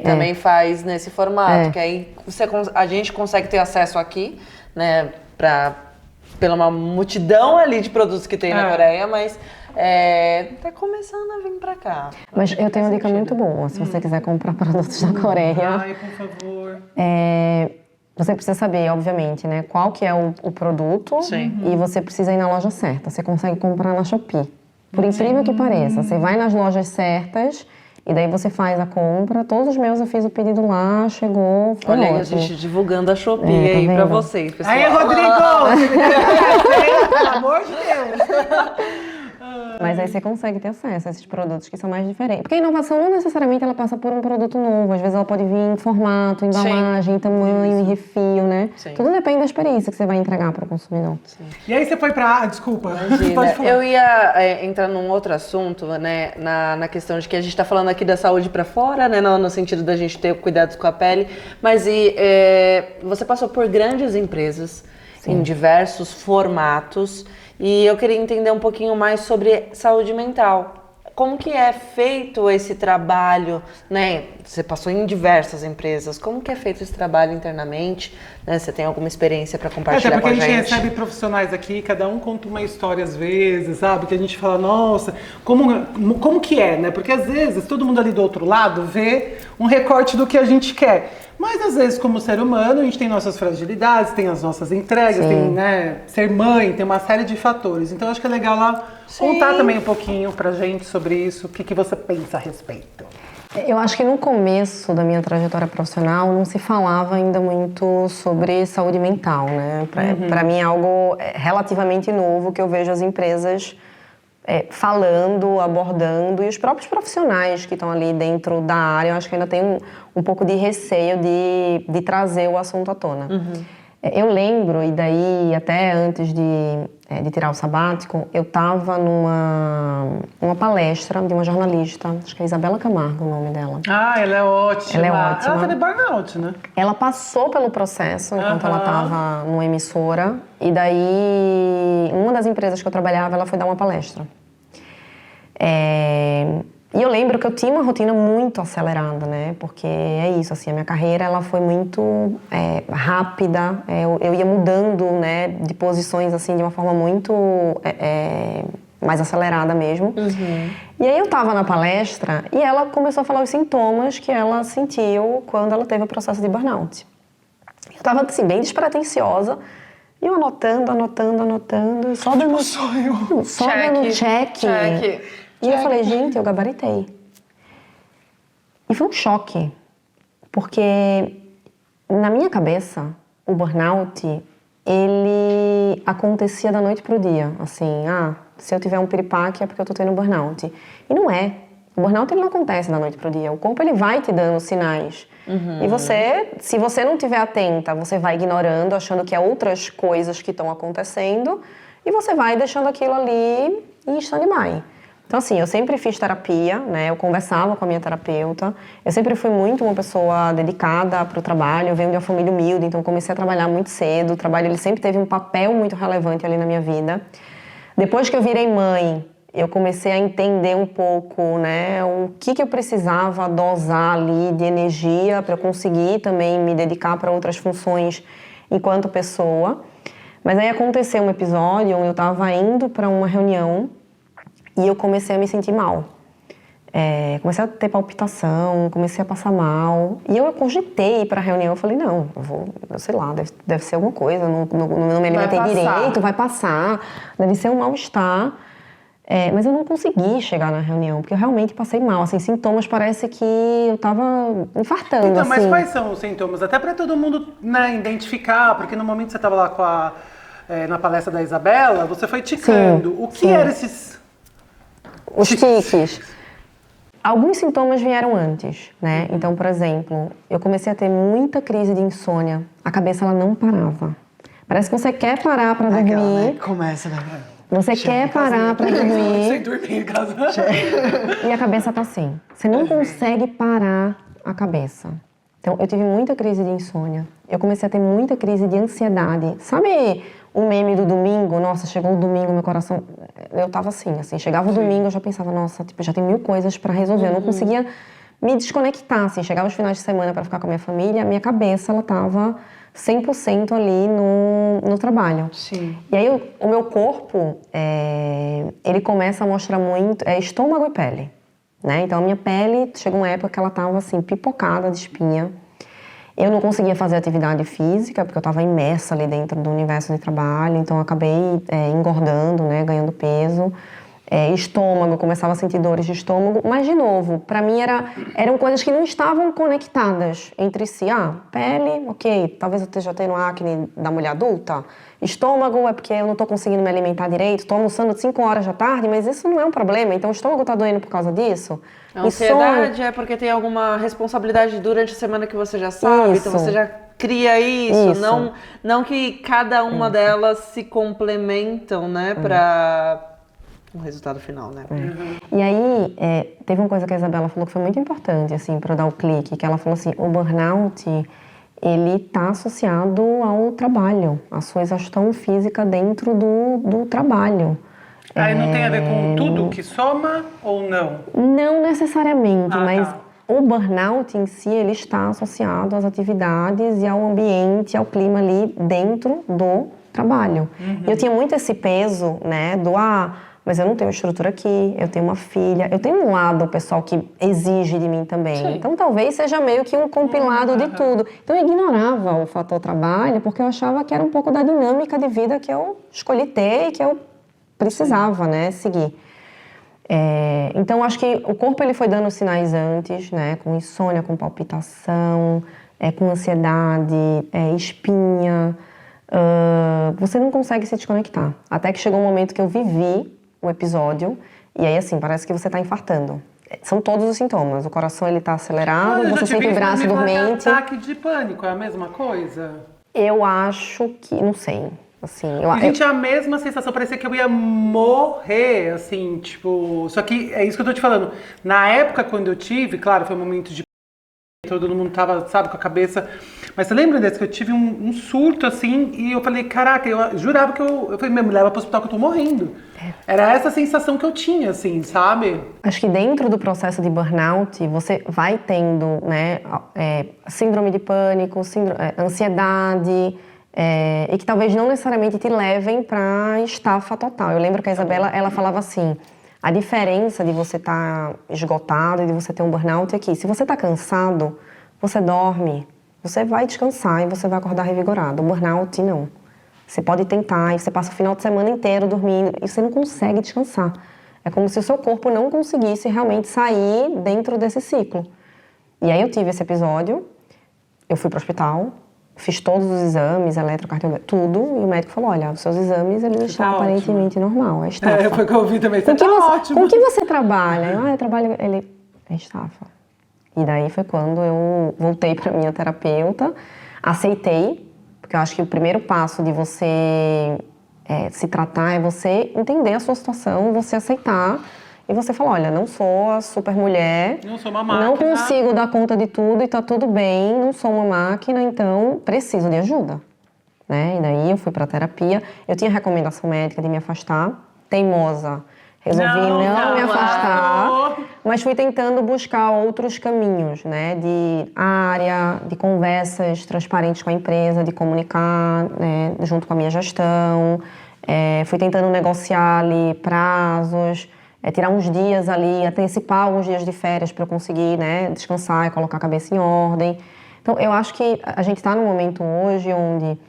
[SPEAKER 2] também faz nesse formato, que aí a gente consegue ter acesso aqui, né, pela uma multidão ali de produtos que tem na Coreia, mas tá começando a vir pra cá.
[SPEAKER 4] Mas eu tenho uma dica muito boa, se você quiser comprar produtos da Coreia.
[SPEAKER 1] Ai, por favor.
[SPEAKER 4] Você precisa saber, obviamente, né, qual que é o produto.
[SPEAKER 2] Sim.
[SPEAKER 4] E você precisa ir na loja certa. Você consegue comprar na Shopee. Por incrível que pareça, você vai nas lojas certas e daí você faz a compra. Todos os meus eu fiz o pedido lá, chegou, foi
[SPEAKER 2] Olha aí, a
[SPEAKER 4] ótimo.
[SPEAKER 2] gente divulgando a Shopee aí pra vocês, pessoal.
[SPEAKER 1] Aí, Rodrigo! Pelo amor de Deus!
[SPEAKER 4] Mas aí você consegue ter acesso a esses produtos que são mais diferentes. Porque a inovação não necessariamente ela passa por um produto novo. Às vezes ela pode vir em formato, embalagem, tamanho, em refil, né?
[SPEAKER 2] Sim.
[SPEAKER 4] Tudo depende da experiência que você vai entregar para o consumidor.
[SPEAKER 1] Sim. E aí você foi pra... desculpa.
[SPEAKER 2] Pode falar. Eu ia entrar num outro assunto, né? Na questão de que a gente tá falando aqui da saúde pra fora, né? No sentido da gente ter cuidados com a pele. Mas você passou por grandes empresas. em diversos formatos. E eu queria entender um pouquinho mais sobre saúde mental. Como que é feito esse trabalho, né? Você passou em diversas empresas. Como que é feito esse trabalho internamente? Né? Você tem alguma experiência para compartilhar com a gente?
[SPEAKER 1] Até porque a gente recebe profissionais aqui, cada um conta uma história às vezes, sabe? Que a gente fala, nossa, como que é, né? Porque às vezes todo mundo ali do outro lado vê um recorte do que a gente quer. Mas às vezes, como ser humano, a gente tem nossas fragilidades, tem as nossas entregas, tem, né, ser mãe, tem uma série de fatores. Então acho que é legal lá contar também um pouquinho pra gente sobre isso, o que você pensa a respeito.
[SPEAKER 4] Eu acho que no começo da minha trajetória profissional não se falava ainda muito sobre saúde mental, né? Para mim é algo relativamente novo que eu vejo as empresas falando, abordando, e os próprios profissionais que estão ali dentro da área, eu acho que ainda tem um pouco de receio de trazer o assunto à tona. Eu lembro, e daí até antes de tirar o sabático, eu estava numa palestra de uma jornalista, acho que é Isabela Camargo o nome dela.
[SPEAKER 1] Ah, ela é ótima.
[SPEAKER 4] Ela é ótima.
[SPEAKER 1] Ela teve burnout, né?
[SPEAKER 4] Ela passou pelo processo enquanto ela estava numa emissora, e daí, uma das empresas que eu trabalhava, ela foi dar uma palestra. E eu lembro que eu tinha uma rotina muito acelerada, né? Porque é isso, assim, a minha carreira, ela foi muito rápida, eu ia mudando, né, de posições, assim, de uma forma muito mais acelerada mesmo. E aí eu tava na palestra e ela começou a falar os sintomas que ela sentiu quando ela teve o processo de burnout. Eu tava, assim, bem despretensiosa, e eu anotando, só dando... Só dando check. E eu falei, gente, eu gabaritei. E foi um choque, porque na minha cabeça, o burnout, ele acontecia da noite pro dia. Assim, se eu tiver um piripaque é porque eu tô tendo burnout. E não é. O burnout, ele não acontece da noite pro dia. O corpo, ele vai te dando sinais. E você, se você não estiver atenta, você vai ignorando, achando que é outras coisas que estão acontecendo, e você vai deixando aquilo ali em stand-by. Então, assim, eu sempre fiz terapia, né? Eu conversava com a minha terapeuta. Eu sempre fui muito uma pessoa dedicada para o trabalho. Eu venho de uma família humilde, então comecei a trabalhar muito cedo. O trabalho, ele sempre teve um papel muito relevante ali na minha vida. Depois que eu virei mãe, eu comecei a entender um pouco, né? O que eu precisava dosar ali de energia para eu conseguir também me dedicar para outras funções enquanto pessoa. Mas aí aconteceu um episódio onde eu estava indo para uma reunião e eu comecei a me sentir mal. Comecei a ter palpitação, comecei a passar mal. E eu cogitei ir para a reunião, eu falei, não, eu sei lá, deve ser alguma coisa, não me alimentei direito, vai passar, deve ser um mal-estar. Mas eu não consegui chegar na reunião, porque eu realmente passei mal. Assim, sintomas, parece que eu estava infartando.
[SPEAKER 1] Então,
[SPEAKER 4] assim.
[SPEAKER 1] mas quais são os sintomas? Até para todo mundo, né, identificar, porque no momento que você estava lá na palestra da Isabela, você foi ticando. O que eram esses...
[SPEAKER 4] Os tiques. Alguns sintomas vieram antes, né? Então, por exemplo, eu comecei a ter muita crise de insônia. A cabeça, ela não parava. Parece que você quer parar para dormir.
[SPEAKER 1] Né? Começa, né?
[SPEAKER 4] Você quer parar para dormir.
[SPEAKER 1] Sem dormir em casa.
[SPEAKER 4] E a cabeça tá assim. Você não consegue parar a cabeça. Então, eu tive muita crise de insônia. Eu comecei a ter muita crise de ansiedade. Sabe o meme do domingo? Nossa, chegou o domingo, meu coração... Eu tava assim. Chegava o domingo, eu já pensava, nossa, tipo, já tem 1000 coisas para resolver. Eu não conseguia me desconectar, assim. Chegava os finais de semana para ficar com a minha família, a minha cabeça, ela tava 100% ali no trabalho.
[SPEAKER 1] Sim.
[SPEAKER 4] E aí, o meu corpo, ele começa a mostrar muito... estômago e pele, né? Então, a minha pele, chegou uma época que ela tava, assim, pipocada de espinha. Eu não conseguia fazer atividade física, porque eu estava imersa ali dentro do universo de trabalho, então eu acabei engordando, né, ganhando peso. Estômago, eu começava a sentir dores de estômago, mas de novo, para mim eram coisas que não estavam conectadas entre si. Pele, ok, talvez eu esteja tendo acne da mulher adulta. Estômago é porque eu não estou conseguindo me alimentar direito, estou almoçando 5 horas da tarde, mas isso não é um problema, então o estômago está doendo por causa disso.
[SPEAKER 2] A ansiedade é porque tem alguma responsabilidade durante a semana que você já sabe,
[SPEAKER 4] Isso.
[SPEAKER 2] então você já cria isso. Não que cada uma delas se complementam, né, para um resultado final, né?
[SPEAKER 4] E aí, teve uma coisa que a Isabela falou que foi muito importante, assim, para eu dar o clique, que ela falou assim, o burnout, ele está associado ao trabalho, à sua exaustão física dentro do trabalho.
[SPEAKER 1] Aí não tem a ver com tudo que soma ou não?
[SPEAKER 4] Não necessariamente, mas
[SPEAKER 1] tá.
[SPEAKER 4] o burnout em si, ele está associado às atividades e ao ambiente, ao clima ali dentro do trabalho. E eu tinha muito esse peso, né, mas eu não tenho estrutura aqui, eu tenho uma filha, eu tenho um lado pessoal que exige de mim também.
[SPEAKER 2] Sim.
[SPEAKER 4] Então talvez seja meio que um compilado de tudo. Então eu ignorava o fator trabalho porque eu achava que era um pouco da dinâmica de vida que eu escolhi ter e que eu precisava, né, seguir. Então acho que o corpo ele foi dando sinais antes, né, com insônia, com palpitação, com ansiedade, espinha. Você não consegue se desconectar. Até que chegou um momento que eu vivi o episódio e aí assim, parece que você está infartando. São todos os sintomas. O coração ele está acelerado, você sente o braço dormente.
[SPEAKER 1] Ataque de pânico é a mesma coisa?
[SPEAKER 4] Eu acho que, não sei. Assim,
[SPEAKER 1] Gente, é a mesma sensação, parecia que eu ia morrer, assim, tipo... Só que é isso que eu tô te falando. Na época, quando eu tive, claro, foi um momento de... Todo mundo tava, sabe, com a cabeça... Mas você lembra desse que eu tive um surto, assim, e eu falei, caraca, eu jurava que eu falei, me leva pro hospital que eu tô morrendo. Era essa sensação que eu tinha, assim, sabe?
[SPEAKER 4] Acho que dentro do processo de burnout, você vai tendo, né, síndrome de pânico, ansiedade... e que talvez não necessariamente te levem para estafa total. Eu lembro que a Isabela, ela falava assim, a diferença de você estar esgotado e de você ter um burnout é que se você está cansado, você dorme, você vai descansar e você vai acordar revigorado. O burnout, não. Você pode tentar e você passa o final de semana inteiro dormindo e você não consegue descansar. É como se o seu corpo não conseguisse realmente sair dentro desse ciclo. E aí eu tive esse episódio, eu fui para o hospital, fiz todos os exames, eletrocardiograma, tudo, e o médico falou, olha, os seus exames, eles estão aparentemente normal, é estafa.
[SPEAKER 1] Foi o que eu ouvi também, ótimo.
[SPEAKER 4] Com que você trabalha? Eu trabalho, ele, é estafa. E daí foi quando eu voltei para minha terapeuta, aceitei, porque eu acho que o primeiro passo de você se tratar é você entender a sua situação, você aceitar, e você fala, olha, não sou a super mulher,
[SPEAKER 1] não sou uma máquina,
[SPEAKER 4] não consigo dar conta de tudo e tá tudo bem, não sou uma máquina, então preciso de ajuda, né? E daí eu fui pra terapia, eu tinha recomendação médica de me afastar, teimosa, resolvi não me afastar, mas fui tentando buscar outros caminhos, né? De área, de conversas transparentes com a empresa, de comunicar, né? Junto com a minha gestão, fui tentando negociar ali prazos, tirar uns dias ali, antecipar alguns dias de férias para eu conseguir, né, descansar e colocar a cabeça em ordem. Então, eu acho que a gente está num momento hoje onde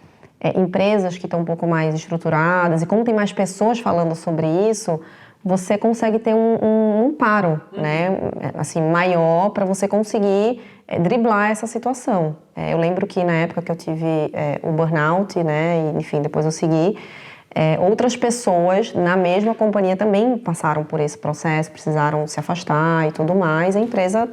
[SPEAKER 4] empresas que estão um pouco mais estruturadas e como tem mais pessoas falando sobre isso, você consegue ter um paro, né, assim, maior para você conseguir driblar essa situação. Eu lembro que na época que eu tive o burnout, né, e, enfim, depois eu segui, outras pessoas na mesma companhia também passaram por esse processo, precisaram se afastar e tudo mais. A empresa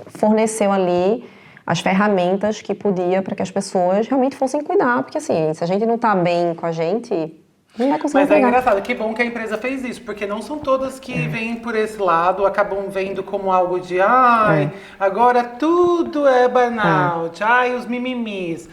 [SPEAKER 4] forneceu ali as ferramentas que podia para que as pessoas realmente fossem cuidar, porque assim, se a gente não está bem com a gente, não vai conseguir
[SPEAKER 1] Mas
[SPEAKER 4] pegar.
[SPEAKER 1] é engraçado, que bom que a empresa fez isso, porque não são todas que vêm por esse lado, acabam vendo como algo de agora tudo é burnout, os mimimis,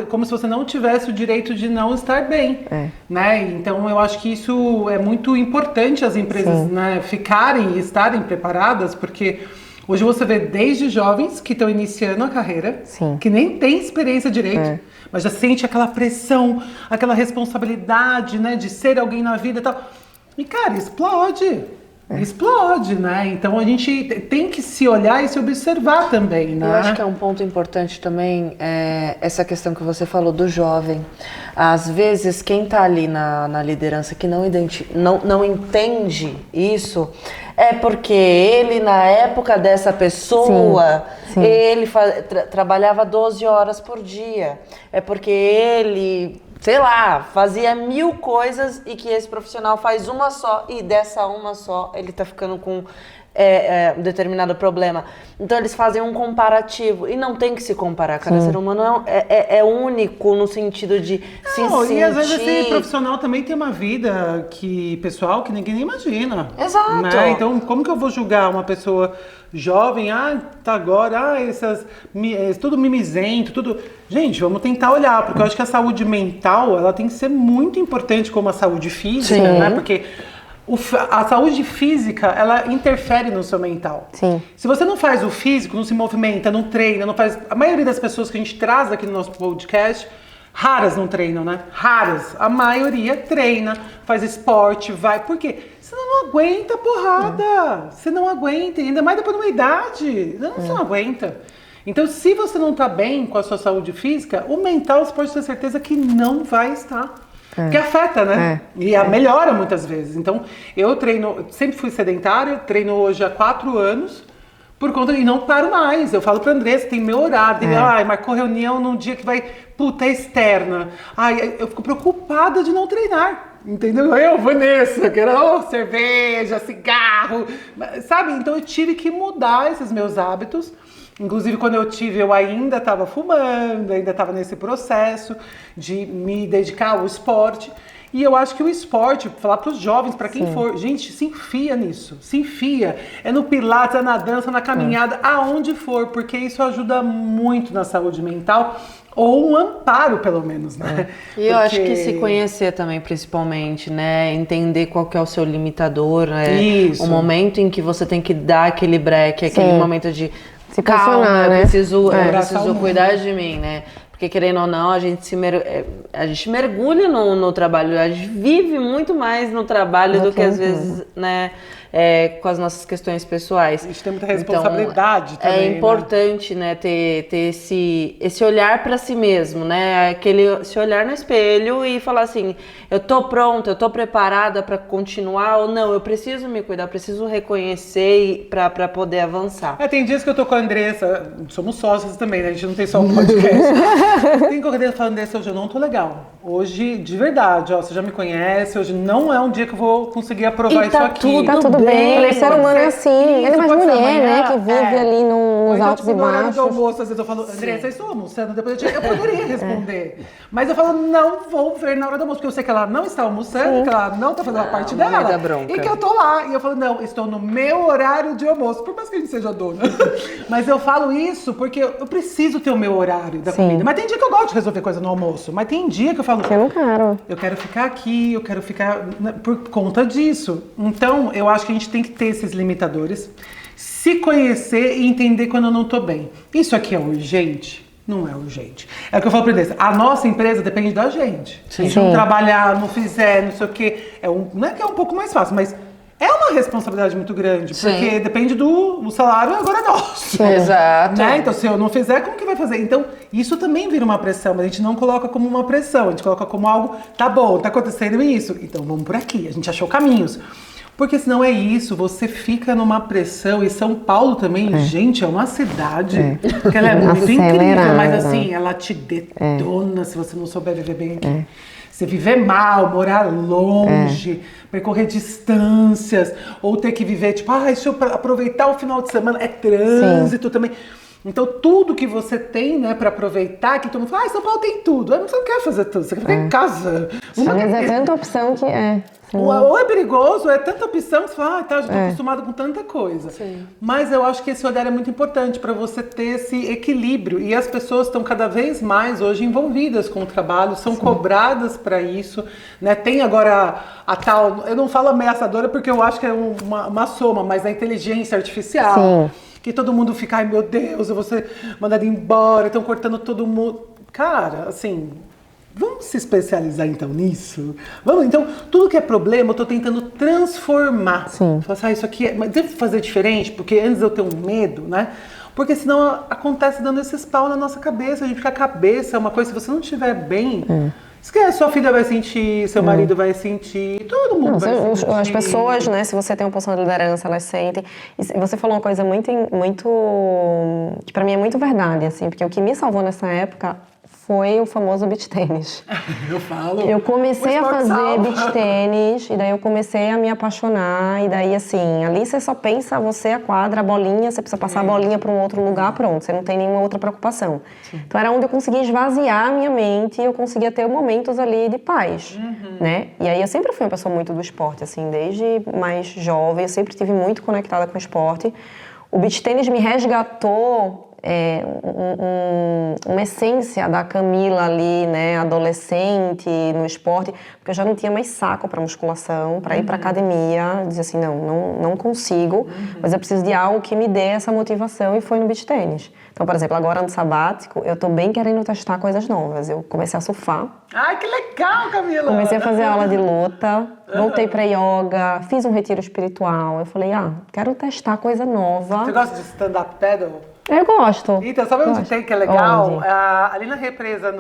[SPEAKER 1] como se você não tivesse o direito de não estar bem, né? Então eu acho que isso é muito importante as empresas, né, ficarem e estarem preparadas, porque hoje você vê desde jovens que estão iniciando a carreira, que nem tem experiência direito, mas já sente aquela pressão, aquela responsabilidade, né, de ser alguém na vida e tal. E, cara, explode. Explode, né? Então a gente tem que se olhar e se observar também, né?
[SPEAKER 2] Eu acho que é um ponto importante também, essa questão que você falou do jovem. Às vezes, quem está ali na liderança que não entende isso, é porque ele, na época dessa pessoa, ele trabalhava 12 horas por dia. É porque ele, sei lá, fazia 1000 coisas e que esse profissional faz uma só, e dessa uma só ele tá ficando com um determinado problema. Então eles fazem um comparativo e não tem que se comparar. Cada ser humano é único no sentido de se sentir.
[SPEAKER 1] E às vezes esse profissional também tem uma vida pessoal que ninguém nem imagina.
[SPEAKER 2] Exato.
[SPEAKER 1] Né? Então, como que eu vou julgar uma pessoa jovem? Tá agora, tudo mimizento, tudo... Gente, vamos tentar olhar, porque eu acho que a saúde mental, ela tem que ser muito importante como a saúde física, né? Porque a saúde física, ela interfere no seu mental.
[SPEAKER 4] Sim.
[SPEAKER 1] Se você não faz o físico, não se movimenta, não treina, não faz... A maioria das pessoas que a gente traz aqui no nosso podcast, raras não treinam, né? Raras. A maioria treina, faz esporte, vai... Por quê? Você não aguenta porrada. Você não aguenta, ainda mais depois de uma idade. Você não aguenta. Então, se você não tá bem com a sua saúde física, o mental você pode ter certeza que não vai estar. Que afeta, né? E melhora muitas vezes. Então, eu treino, sempre fui sedentária, treino hoje há 4 anos, por conta e não paro mais. Eu falo pra Andressa, tem meu horário, marcou reunião num dia que vai, é externa. Eu fico preocupada de não treinar. Entendeu? Vanessa, que era cerveja, cigarro, sabe? Então eu tive que mudar esses meus hábitos. Inclusive, quando eu ainda estava fumando, ainda estava nesse processo de me dedicar ao esporte. E eu acho que o esporte, falar para os jovens, para quem for, gente, se enfia nisso, se enfia. É no pilates, é na dança, na caminhada, aonde for, porque isso ajuda muito na saúde mental. Ou um amparo, pelo menos, né?
[SPEAKER 2] E eu acho que se conhecer também, principalmente, né? Entender qual que é o seu limitador, né?
[SPEAKER 1] Isso.
[SPEAKER 2] O momento em que você tem que dar aquele break, aquele momento de
[SPEAKER 4] se
[SPEAKER 2] calma,
[SPEAKER 4] né?
[SPEAKER 2] eu preciso cuidar de mim, né? Porque querendo ou não, a gente mergulha no trabalho, a gente vive muito mais no trabalho do que às vezes, né, com as nossas questões pessoais.
[SPEAKER 1] A gente tem muita responsabilidade
[SPEAKER 2] então,
[SPEAKER 1] também.
[SPEAKER 2] É importante, né, ter esse olhar para si mesmo, né, se olhar no espelho e falar assim, eu tô pronta, eu tô preparada para continuar ou não, eu preciso me cuidar, eu preciso reconhecer para poder avançar.
[SPEAKER 1] Tem dias que eu tô com a Andressa, somos sócios também, né, a gente não tem só um podcast. Tem que a Andressa falando desse, hoje eu não tô legal. Hoje, de verdade, você já me conhece, hoje não é um dia que eu vou conseguir aprovar isso aqui.
[SPEAKER 4] Tá tudo bem. O ser humano é assim. Ele é mais mulher, né? Que vive ali nos altos e baixos.
[SPEAKER 1] No almoço, às vezes eu falo, Andressa, eu estou almoçando. Depois eu poderia responder. Mas eu falo, não vou ver na hora do almoço, porque eu sei que ela não está almoçando, que ela não está fazendo a parte dela. E que eu tô lá. E eu falo, não, estou no meu horário de almoço. Por mais que a gente seja dona. Mas eu falo isso porque eu preciso ter o meu horário da comida. Mas tem dia que eu gosto de resolver coisa no almoço. Mas tem dia que eu falo,
[SPEAKER 4] eu não quero.
[SPEAKER 1] Eu quero ficar aqui, eu quero ficar por conta disso. Então, eu acho que a gente tem que ter esses limitadores, se conhecer e entender quando eu não tô bem. Isso aqui é urgente? Não é urgente. É o que eu falo pra eles. A nossa empresa depende da gente. Se a gente não trabalhar, não fizer, não sei o quê. Não é que é um pouco mais fácil, mas é uma responsabilidade muito grande. Porque depende do salário, agora é nosso.
[SPEAKER 2] Exato.
[SPEAKER 1] Né? Então, se eu não fizer, como que vai fazer? Então, isso também vira uma pressão, mas a gente não coloca como uma pressão. A gente coloca como algo, tá bom, tá acontecendo isso. Então, vamos por aqui. A gente achou caminhos. Porque senão é isso, você fica numa pressão. E São Paulo também, gente, é uma cidade que ela é muito incrível, mas assim, ela te detona se você não souber viver bem aqui. Você viver mal, morar longe, percorrer distâncias, ou ter que viver, tipo, deixa eu aproveitar o final de semana, é trânsito também. Então, tudo que você tem, né, pra aproveitar, que todo mundo fala, São Paulo tem tudo. Você não quer fazer tudo, você quer ficar em casa.
[SPEAKER 4] Mas é tanta opção que
[SPEAKER 1] Ou é perigoso, ou é tanta opção que você fala, já tô acostumado com tanta coisa. Mas eu acho que esse olhar é muito importante para você ter esse equilíbrio. E as pessoas estão cada vez mais hoje envolvidas com o trabalho, são cobradas para isso, né? Tem agora a tal, eu não falo ameaçadora porque eu acho que é uma soma, mas a inteligência artificial. Que todo mundo fica, ai meu Deus, eu vou ser mandado embora, estão cortando todo mundo. Cara, assim, vamos se especializar então nisso? Vamos, então, tudo que é problema eu tô tentando transformar. Falar assim, isso aqui mas devo fazer diferente, porque antes eu tenho um medo, né? Porque senão acontece dando esses pau na nossa cabeça, a gente fica a cabeça, é uma coisa, se você não estiver bem... Esquece, sua filha vai sentir, seu marido vai sentir, todo mundo vai sentir.
[SPEAKER 4] As pessoas, né, se você tem uma posição de liderança, elas sentem. E você falou uma coisa muito que pra mim é muito verdade, assim, porque o que me salvou nessa época foi o famoso beach tênis.
[SPEAKER 1] Eu falo.
[SPEAKER 4] Eu comecei a
[SPEAKER 1] O esporte
[SPEAKER 4] fazer
[SPEAKER 1] salva.
[SPEAKER 4] beach tênis, e daí eu comecei a me apaixonar, e daí assim, ali você só pensa, você a quadra, a bolinha, você precisa passar a bolinha para um outro lugar, pronto, você não tem nenhuma outra preocupação. Então era onde eu conseguia esvaziar a minha mente e eu conseguia ter momentos ali de paz, né? E aí eu sempre fui uma pessoa muito do esporte, assim, desde mais jovem, eu sempre estive muito conectada com o esporte. O beach tênis me resgatou uma essência da Camila ali, né, adolescente, no esporte, porque eu já não tinha mais saco para musculação, para ir para academia, dizia assim, não consigo, mas eu preciso de algo que me dê essa motivação e foi no beach tênis. Então, por exemplo, agora no sabático, eu tô bem querendo testar coisas novas. Eu comecei a surfar.
[SPEAKER 1] Ai, que legal, Camila!
[SPEAKER 4] Comecei a fazer aula de luta, voltei para yoga, fiz um retiro espiritual. Eu falei, quero testar coisa nova.
[SPEAKER 1] Você gosta de stand-up paddle?
[SPEAKER 4] Eu gosto.
[SPEAKER 1] Então, sabe onde
[SPEAKER 4] Gosto.
[SPEAKER 1] tem que é legal?
[SPEAKER 4] Onde?
[SPEAKER 1] Ali na represa,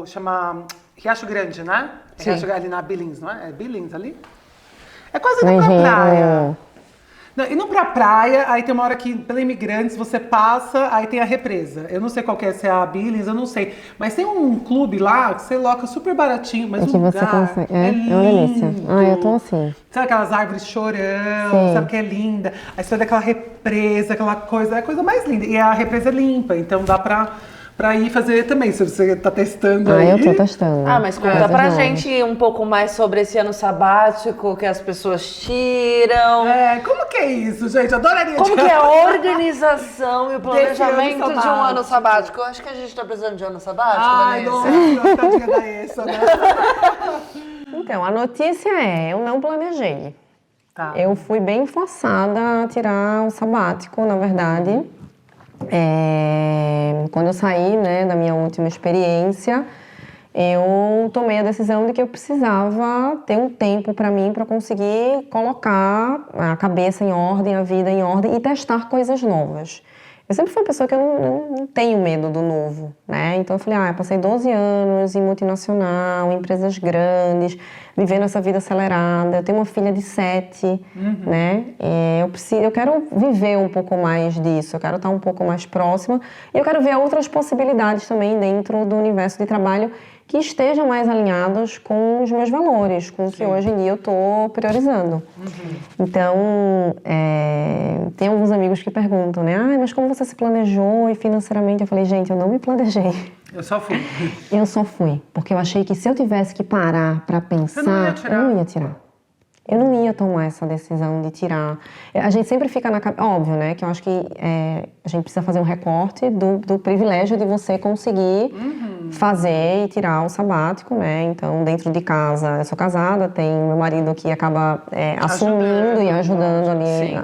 [SPEAKER 1] chama Riacho Grande, né?
[SPEAKER 4] Sim.
[SPEAKER 1] Riacho, ali na Billings, não é? É Billings ali? É quase
[SPEAKER 4] No
[SPEAKER 1] indo pra
[SPEAKER 4] Engenho.
[SPEAKER 1] praia. Não, indo pra praia, aí tem uma hora que, pela Imigrantes, você passa, aí tem a represa. Eu não sei qual que é, se é a Billings, eu não sei. Mas tem um clube lá que você loca super baratinho, mas
[SPEAKER 4] É
[SPEAKER 1] o
[SPEAKER 4] que você
[SPEAKER 1] lugar
[SPEAKER 4] consegue.
[SPEAKER 1] é
[SPEAKER 4] É
[SPEAKER 1] lindo.
[SPEAKER 4] uma delícia. Eu tô assim.
[SPEAKER 1] Sabe aquelas árvores chorando,
[SPEAKER 4] Sim.
[SPEAKER 1] sabe que é linda? Aí você vai daquela represa, aquela coisa, é a coisa mais linda. E a represa é limpa, então dá pra ir fazer também, se você tá testando aí.
[SPEAKER 4] Eu tô testando.
[SPEAKER 2] Mas conta
[SPEAKER 4] Coisas
[SPEAKER 2] pra
[SPEAKER 4] novas.
[SPEAKER 2] gente um pouco mais sobre esse ano sabático que as pessoas tiram.
[SPEAKER 1] Como que é isso, gente? Adoraria
[SPEAKER 2] Como que é a organização e o
[SPEAKER 1] Desse ano
[SPEAKER 2] planejamento de um
[SPEAKER 1] sabático.
[SPEAKER 2] ano sabático? Eu acho que a gente tá precisando de ano sabático,
[SPEAKER 1] Ai,
[SPEAKER 2] Vanessa.
[SPEAKER 1] nossa, tadinha da essa, né?
[SPEAKER 4] Então, a notícia eu não planejei.
[SPEAKER 1] Tá.
[SPEAKER 4] Eu fui bem forçada a tirar o sabático, na verdade. Quando eu saí, né, da minha última experiência, eu tomei a decisão de que eu precisava ter um tempo para mim para conseguir colocar a cabeça em ordem, a vida em ordem e testar coisas novas. Eu sempre fui uma pessoa que eu não tenho medo do novo, né? Então eu falei, eu passei 12 anos em multinacional, em empresas grandes, vivendo essa vida acelerada. Eu tenho uma filha de 7, né? Eu quero viver um pouco mais disso, eu quero estar um pouco mais próxima e eu quero ver outras possibilidades também dentro do universo de trabalho que estejam mais alinhados com os meus valores, com o que hoje em dia eu estou priorizando. Então, tem alguns amigos que perguntam, né? Mas como você se planejou e financeiramente? Eu falei, gente, eu não me planejei.
[SPEAKER 1] Eu só fui.
[SPEAKER 4] Eu só fui, porque eu achei que se eu tivesse que parar para pensar,
[SPEAKER 1] não ia tirar?
[SPEAKER 4] eu não ia tirar. Eu não ia tomar essa decisão de tirar. A gente sempre fica na cabeça. Óbvio, né? Que eu acho que a gente precisa fazer um recorte do privilégio de você conseguir fazer e tirar o sabático, né? Então, dentro de casa, eu sou casada, tem meu marido que acaba assumindo e ajudando ali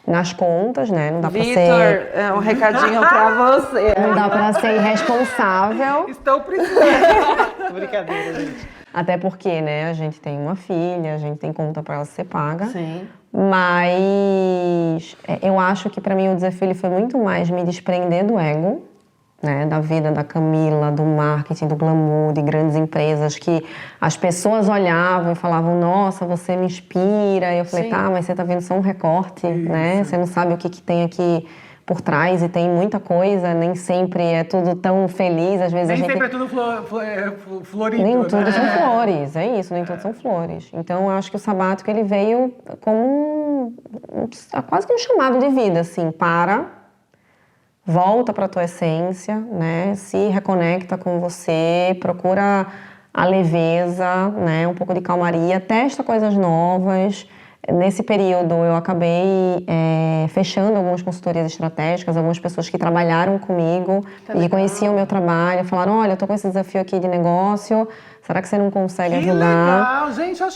[SPEAKER 4] nas contas, né? Não dá pra
[SPEAKER 2] Vitor,
[SPEAKER 4] ser.
[SPEAKER 2] um recadinho pra você.
[SPEAKER 4] Não dá pra ser irresponsável.
[SPEAKER 1] Estou precisando. Brincadeira, gente.
[SPEAKER 4] Até porque, né, a gente tem uma filha, a gente tem conta para ela ser paga.
[SPEAKER 2] Sim.
[SPEAKER 4] Mas eu acho que para mim o desafio ele foi muito mais me desprender do ego, né, da vida da Camila, do marketing, do glamour, de grandes empresas que as pessoas olhavam e falavam, nossa, você me inspira. E eu falei, tá, mas você tá vendo só um recorte, né? Você não sabe o que tem aqui por trás e tem muita coisa, nem sempre é tudo tão feliz, às vezes
[SPEAKER 1] Nem
[SPEAKER 4] a gente...
[SPEAKER 1] sempre é tudo florido,
[SPEAKER 4] Nem tudo
[SPEAKER 1] né?
[SPEAKER 4] são flores, é isso, nem tudo são flores. Então, eu acho que o sabático, ele veio como quase que um chamado de vida, assim, volta para a tua essência, né? Se reconecta com você, procura a leveza, né? Um pouco de calmaria, testa coisas novas. Nesse período, eu acabei fechando algumas consultorias estratégicas, algumas pessoas que trabalharam comigo e conheciam o meu trabalho, falaram, olha, eu tô com esse desafio aqui de negócio, será que você não consegue
[SPEAKER 1] Que
[SPEAKER 4] ajudar?
[SPEAKER 1] legal, gente, já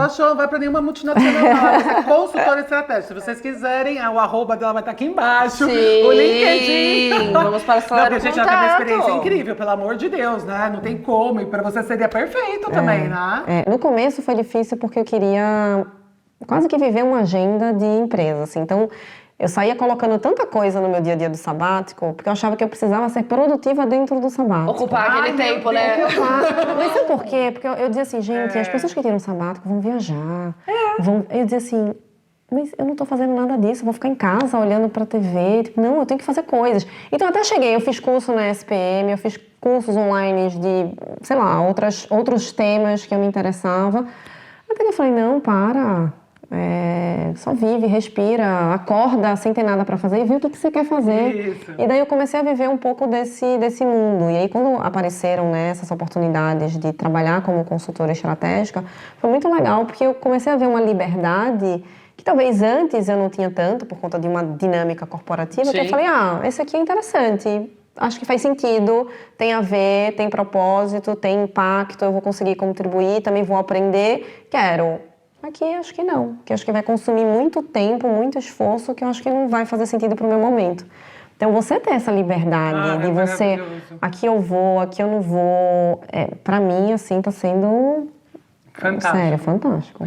[SPEAKER 1] achou, vai pra nenhuma multinacional, você é consultora estratégica, se vocês quiserem, o arroba dela vai estar aqui embaixo,
[SPEAKER 2] Sim,
[SPEAKER 1] o LinkedIn.
[SPEAKER 2] vamos para a sala
[SPEAKER 1] Não,
[SPEAKER 2] de
[SPEAKER 1] gente, ela tem uma
[SPEAKER 2] contato.
[SPEAKER 1] experiência incrível, pelo amor de Deus, né, não tem como, e pra você seria perfeito também, né?
[SPEAKER 4] No começo foi difícil porque eu queria quase que viver uma agenda de empresa, assim. Então, eu saía colocando tanta coisa no meu dia a dia do sabático, porque eu achava que eu precisava ser produtiva dentro do sabático.
[SPEAKER 2] Ocupar aquele tempo, né?
[SPEAKER 4] Mas sabe por quê? Porque eu dizia assim, gente, as pessoas que tiram sabático vão viajar. Eu dizia assim, mas eu não tô fazendo nada disso, eu vou ficar em casa olhando pra TV, tipo, não, eu tenho que fazer coisas. Então até cheguei, eu fiz curso na SPM, eu fiz cursos online de, sei lá, outros temas que eu me interessava. Até que eu falei, não, para, só vive, respira, acorda sem ter nada pra fazer e vê o que você quer fazer.
[SPEAKER 1] Isso.
[SPEAKER 4] E daí eu comecei a viver um pouco desse mundo. E aí quando apareceram, né, essas oportunidades de trabalhar como consultora estratégica, foi muito legal, porque eu comecei a ver uma liberdade que talvez antes eu não tinha tanto, por conta de uma dinâmica corporativa, que eu falei, esse aqui é interessante, acho que faz sentido, tem a ver, tem propósito, tem impacto, eu vou conseguir contribuir, também vou aprender, quero. Aqui acho que não, que acho que vai consumir muito tempo, muito esforço, que eu acho que não vai fazer sentido para o meu momento. Então você ter essa liberdade de você, aqui eu vou, aqui eu não vou, para mim assim tá sendo
[SPEAKER 1] Fantástico.
[SPEAKER 4] sério, fantástico.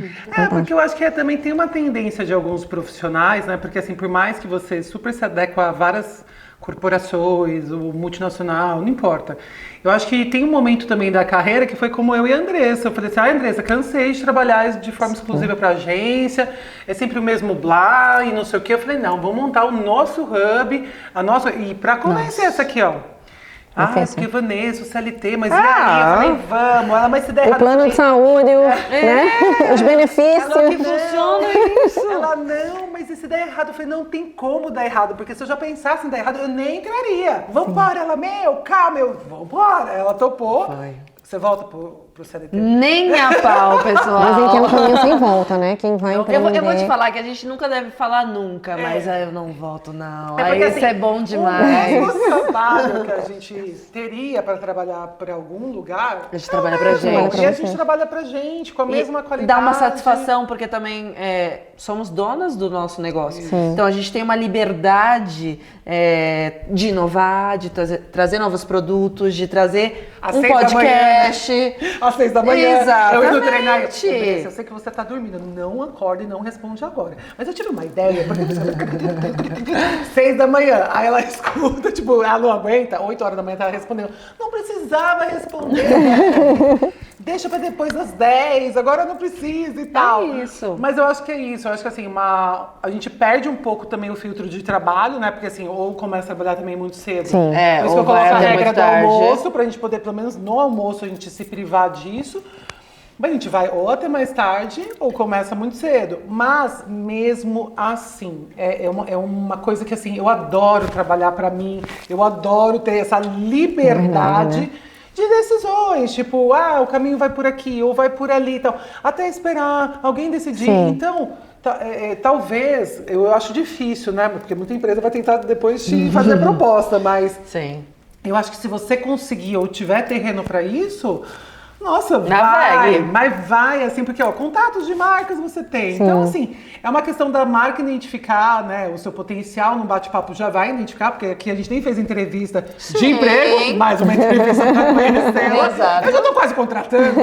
[SPEAKER 1] Porque eu acho que também tem uma tendência de alguns profissionais, né? Porque assim, por mais que você super se adeque a várias corporações, o multinacional, não importa. Eu acho que tem um momento também da carreira que foi como eu e a Andressa. Eu falei assim, Andressa, cansei de trabalhar de forma exclusiva para agência, é sempre o mesmo blá e não sei o quê. Eu falei, não, vamos montar o nosso hub, e para conhecer essa aqui, ó. Porque Vanessa, o CLT, mas e aí? Eu falei, vamos, mas se der errado...
[SPEAKER 4] O plano de saúde, né? Os benefícios.
[SPEAKER 1] Ela que funciona isso. Ela, não, mas e se der errado? Eu falei, não tem como dar errado, porque se eu já pensasse em dar errado, eu nem entraria. Vambora, ela, calma, vambora. Ela topou.
[SPEAKER 2] Foi.
[SPEAKER 1] Você volta pro CLT.
[SPEAKER 2] Nem a pau, pessoal.
[SPEAKER 4] Mas em que é um caminho sem volta, né? Quem vai empreender...
[SPEAKER 2] Eu vou te falar que a gente nunca deve falar nunca, mas aí eu não volto, não.
[SPEAKER 1] Porque,
[SPEAKER 2] Aí isso
[SPEAKER 1] assim,
[SPEAKER 2] é bom demais.
[SPEAKER 1] O trabalho que a gente teria para trabalhar para algum lugar...
[SPEAKER 2] A gente trabalha pra gente.
[SPEAKER 1] E a gente trabalha pra gente, com a mesma qualidade.
[SPEAKER 2] Dá uma satisfação, porque também somos donas do nosso negócio.
[SPEAKER 4] Sim.
[SPEAKER 2] Então a gente tem uma liberdade de inovar, de trazer novos produtos, de trazer
[SPEAKER 1] Às
[SPEAKER 2] um
[SPEAKER 1] 6 da
[SPEAKER 2] podcast.
[SPEAKER 1] Às 6 da manhã.
[SPEAKER 2] Exatamente.
[SPEAKER 1] Eu indo treinar. Eu sei que você tá dormindo. Não acorda e não responde agora. Mas eu tive uma ideia. 6 da manhã. Aí ela escuta, tipo, ela não aguenta. 8 horas da manhã tá respondendo. Não precisava responder. Deixa pra depois das 10. Agora não precisa e tal.
[SPEAKER 2] É isso.
[SPEAKER 1] Mas eu acho que é isso. Eu acho que assim, a gente perde um pouco também o filtro de trabalho, né? Porque assim, ou começa a trabalhar também muito cedo.
[SPEAKER 4] Sim.
[SPEAKER 1] Por isso que eu
[SPEAKER 2] ou
[SPEAKER 1] coloco
[SPEAKER 2] vai
[SPEAKER 1] a
[SPEAKER 2] até
[SPEAKER 1] regra
[SPEAKER 2] muito
[SPEAKER 1] do
[SPEAKER 2] tarde.
[SPEAKER 1] almoço, pra gente poder, pelo menos no almoço, a gente se privar disso. Mas a gente vai ou até mais tarde, ou começa muito cedo. Mas, mesmo assim, é uma coisa que, assim, eu adoro trabalhar pra mim. Eu adoro ter essa liberdade,
[SPEAKER 4] né?
[SPEAKER 1] de decisões. Tipo, o caminho vai por aqui, ou vai por ali e tal. Até esperar alguém decidir.
[SPEAKER 4] Sim.
[SPEAKER 1] Então... talvez, eu acho difícil, né? Porque muita empresa vai tentar depois te fazer proposta, mas
[SPEAKER 2] Sim.
[SPEAKER 1] eu acho que se você conseguir ou tiver terreno para isso, nossa,
[SPEAKER 2] Navegue.
[SPEAKER 1] mas vai, assim, porque, contatos de marcas você tem.
[SPEAKER 4] Sim.
[SPEAKER 1] Então, assim, é uma questão da marca identificar, né, o seu potencial no bate-papo já vai identificar, porque aqui a gente nem fez entrevista de emprego, mais uma entrevista pra conhecê-la.
[SPEAKER 2] Exato.
[SPEAKER 1] Eu já tô quase contratando.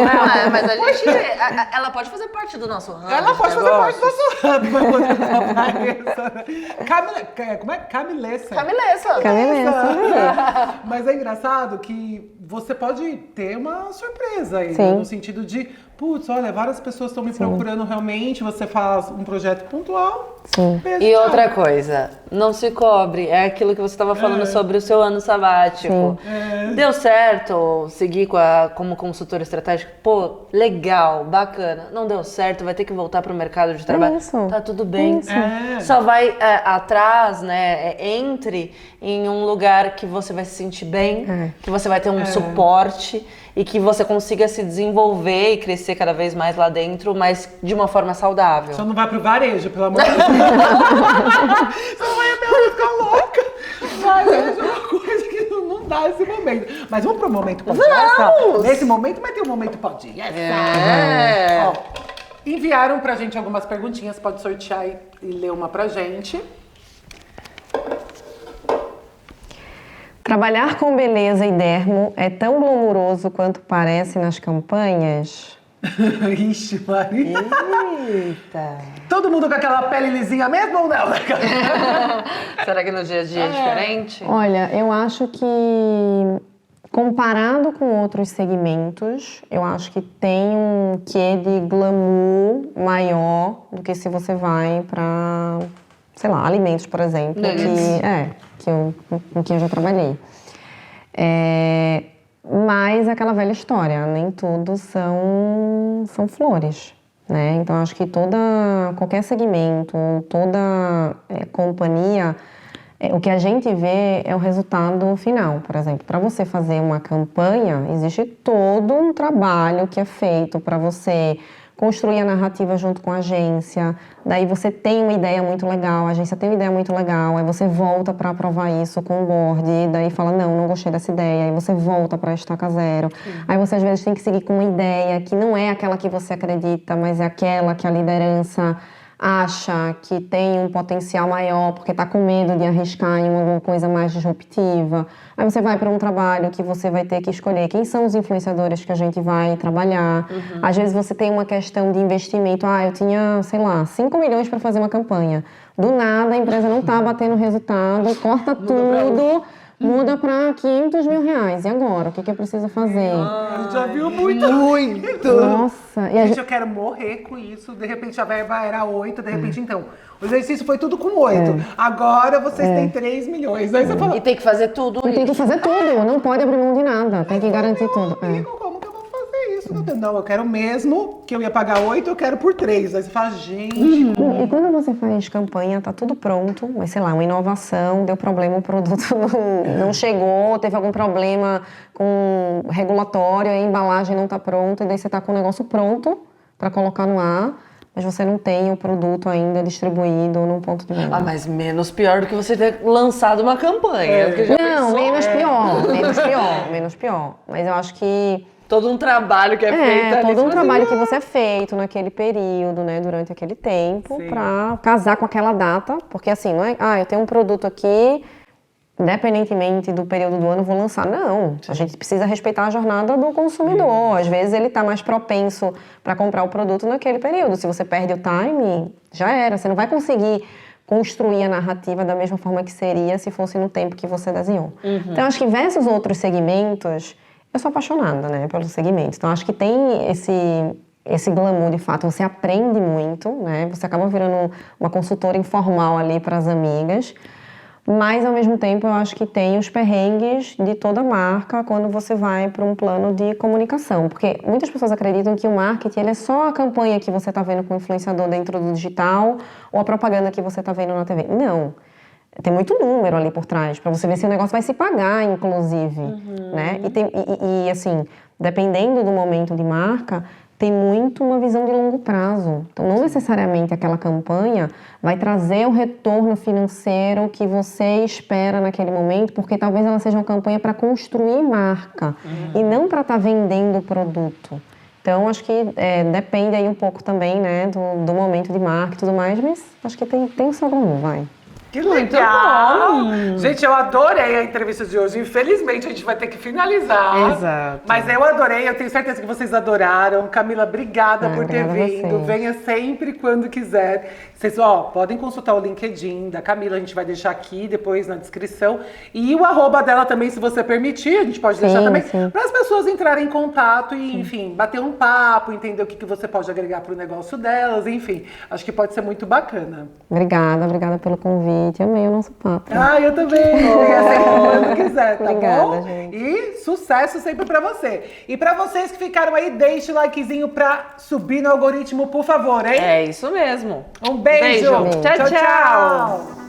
[SPEAKER 2] Mas a gente, ela pode fazer parte do nosso ramo.
[SPEAKER 1] Ela pode fazer parte do nosso ramo, mas como é? Camilessa. Mas é engraçado que você pode ter uma surpresa aí, né? No sentido de, putz, olha, várias pessoas estão me procurando realmente, você faz um projeto pontual.
[SPEAKER 4] Sim.
[SPEAKER 1] Beijo,
[SPEAKER 2] E
[SPEAKER 1] tchau.
[SPEAKER 2] outra coisa, não se cobre. É aquilo que você estava falando sobre o seu ano sabático. Deu certo seguir como consultora estratégica? Pô, legal, bacana. Não deu certo, vai ter que voltar para o mercado de trabalho.
[SPEAKER 4] isso.
[SPEAKER 2] Tá tudo bem.
[SPEAKER 4] Isso.
[SPEAKER 2] Só vai atrás, né? Entre em um lugar que você vai se sentir bem, que você vai ter um suporte e que você consiga se desenvolver e crescer cada vez mais lá dentro, mas de uma forma saudável.
[SPEAKER 1] Só não vai pro varejo, pelo amor de Deus. Só vai até ficar louca. Varejo é uma coisa que não dá esse momento. Mas vamos pro momento podcast? Nesse momento vai ter um momento podcast. Ó, enviaram pra gente algumas perguntinhas, pode sortear e ler uma pra gente.
[SPEAKER 4] Trabalhar com beleza e dermo é tão glamouroso quanto parece nas campanhas?
[SPEAKER 1] Ixi, Maria.
[SPEAKER 2] Eita!
[SPEAKER 1] Todo mundo com aquela pele lisinha mesmo ou não?
[SPEAKER 2] Será que no dia a dia é diferente?
[SPEAKER 4] Olha, eu acho que Comparado com outros segmentos, eu acho que tem um quê de glamour maior do que se você vai para, sei lá, alimentos, por exemplo, com que eu já trabalhei. Mas aquela velha história, nem tudo são flores, né? Então, acho que qualquer segmento, toda companhia, o que a gente vê é o resultado final. Por exemplo, para você fazer uma campanha, existe todo um trabalho que é feito para você construir a narrativa junto com a agência, daí você tem uma ideia muito legal, a agência tem uma ideia muito legal, aí você volta para aprovar isso com o board, daí fala, não gostei dessa ideia, aí você volta para estaca zero. Aí você às vezes tem que seguir com uma ideia que não é aquela que você acredita, mas é aquela que a liderança acha que tem um potencial maior porque está com medo de arriscar em alguma coisa mais disruptiva. Aí você vai para um trabalho que você vai ter que escolher quem são os influenciadores que a gente vai trabalhar. Às vezes você tem uma questão de investimento. Eu tinha, sei lá, 5 milhões para fazer uma campanha. Do nada a empresa não está batendo resultado, corta tudo, muda para 500 mil reais. E agora? O que eu preciso fazer?
[SPEAKER 1] Já viu muito?
[SPEAKER 4] Nossa.
[SPEAKER 1] Gente, eu quero morrer com isso. De repente a verba era 8, de repente então. O exercício foi tudo com 8. Agora vocês têm 3 milhões. Aí você fala.
[SPEAKER 2] E tem que fazer tudo.
[SPEAKER 4] Tem que fazer tudo, não pode abrir mão de nada. Tem que garantir tudo.
[SPEAKER 1] Amigo, como que eu vou fazer isso? Não, eu quero mesmo que eu ia pagar 8, eu quero por 3. Aí você fala, gente.
[SPEAKER 4] E quando você faz campanha, tá tudo pronto, mas sei lá, uma inovação, deu problema, o produto não chegou, teve algum problema com regulatório, a embalagem não tá pronta, e daí você tá com o negócio pronto para colocar no ar, mas você não tem o produto ainda distribuído num ponto de venda.
[SPEAKER 2] Mas menos pior do que você ter lançado uma campanha.
[SPEAKER 4] Não, menos pior. Mas eu acho que
[SPEAKER 2] todo um trabalho que é feito ali.
[SPEAKER 4] Todo um trabalho que você é feito naquele período, né, durante aquele tempo, para casar com aquela data, porque assim, não é, eu tenho um produto aqui, independentemente do período do ano, eu vou lançar. Não, a gente precisa respeitar a jornada do consumidor. Às vezes ele está mais propenso para comprar o produto naquele período. Se você perde o time, já era. Você não vai conseguir construir a narrativa da mesma forma que seria se fosse no tempo que você desenhou. Então, acho que versus outros segmentos, eu sou apaixonada, né, pelo segmento. Então, acho que tem esse glamour, de fato. Você aprende muito, né? Você acaba virando uma consultora informal ali para as amigas. Mas, ao mesmo tempo, eu acho que tem os perrengues de toda marca quando você vai para um plano de comunicação. Porque muitas pessoas acreditam que o marketing ele é só a campanha que você está vendo com o influenciador dentro do digital ou a propaganda que você está vendo na TV. Não. Tem muito número ali por trás, para você ver se o negócio vai se pagar, inclusive. Né? E, assim, dependendo do momento de marca, tem muito uma visão de longo prazo. Então, não necessariamente aquela campanha vai trazer o retorno financeiro que você espera naquele momento, porque talvez ela seja uma campanha para construir marca e não para estar vendendo o produto. Então, acho que depende aí um pouco também, né, do momento de marca e tudo mais, mas acho que tem o seu glamour, vai.
[SPEAKER 1] Que legal! Gente, eu adorei a entrevista de hoje. Infelizmente, a gente vai ter que finalizar.
[SPEAKER 2] Exato.
[SPEAKER 1] Mas eu adorei, eu tenho certeza que vocês adoraram. Camila, obrigada por ter vindo. Venha sempre quando quiser. Vocês, podem consultar o LinkedIn da Camila, a gente vai deixar aqui depois na descrição. E o @ dela também, se você permitir, a gente pode deixar também. Para as pessoas entrarem em contato e, enfim, bater um papo, entender o que você pode agregar para o negócio delas. Enfim, acho que pode ser muito bacana.
[SPEAKER 4] Obrigada pelo convite. Amei o nosso papo.
[SPEAKER 1] Eu também. Venha sempre quando quiser, tá bom?
[SPEAKER 4] Gente.
[SPEAKER 1] E sucesso sempre pra você. E pra vocês que ficaram aí, deixe o likezinho pra subir no algoritmo, por favor, hein?
[SPEAKER 2] É isso mesmo.
[SPEAKER 1] Um beijo.
[SPEAKER 2] Tchau, tchau.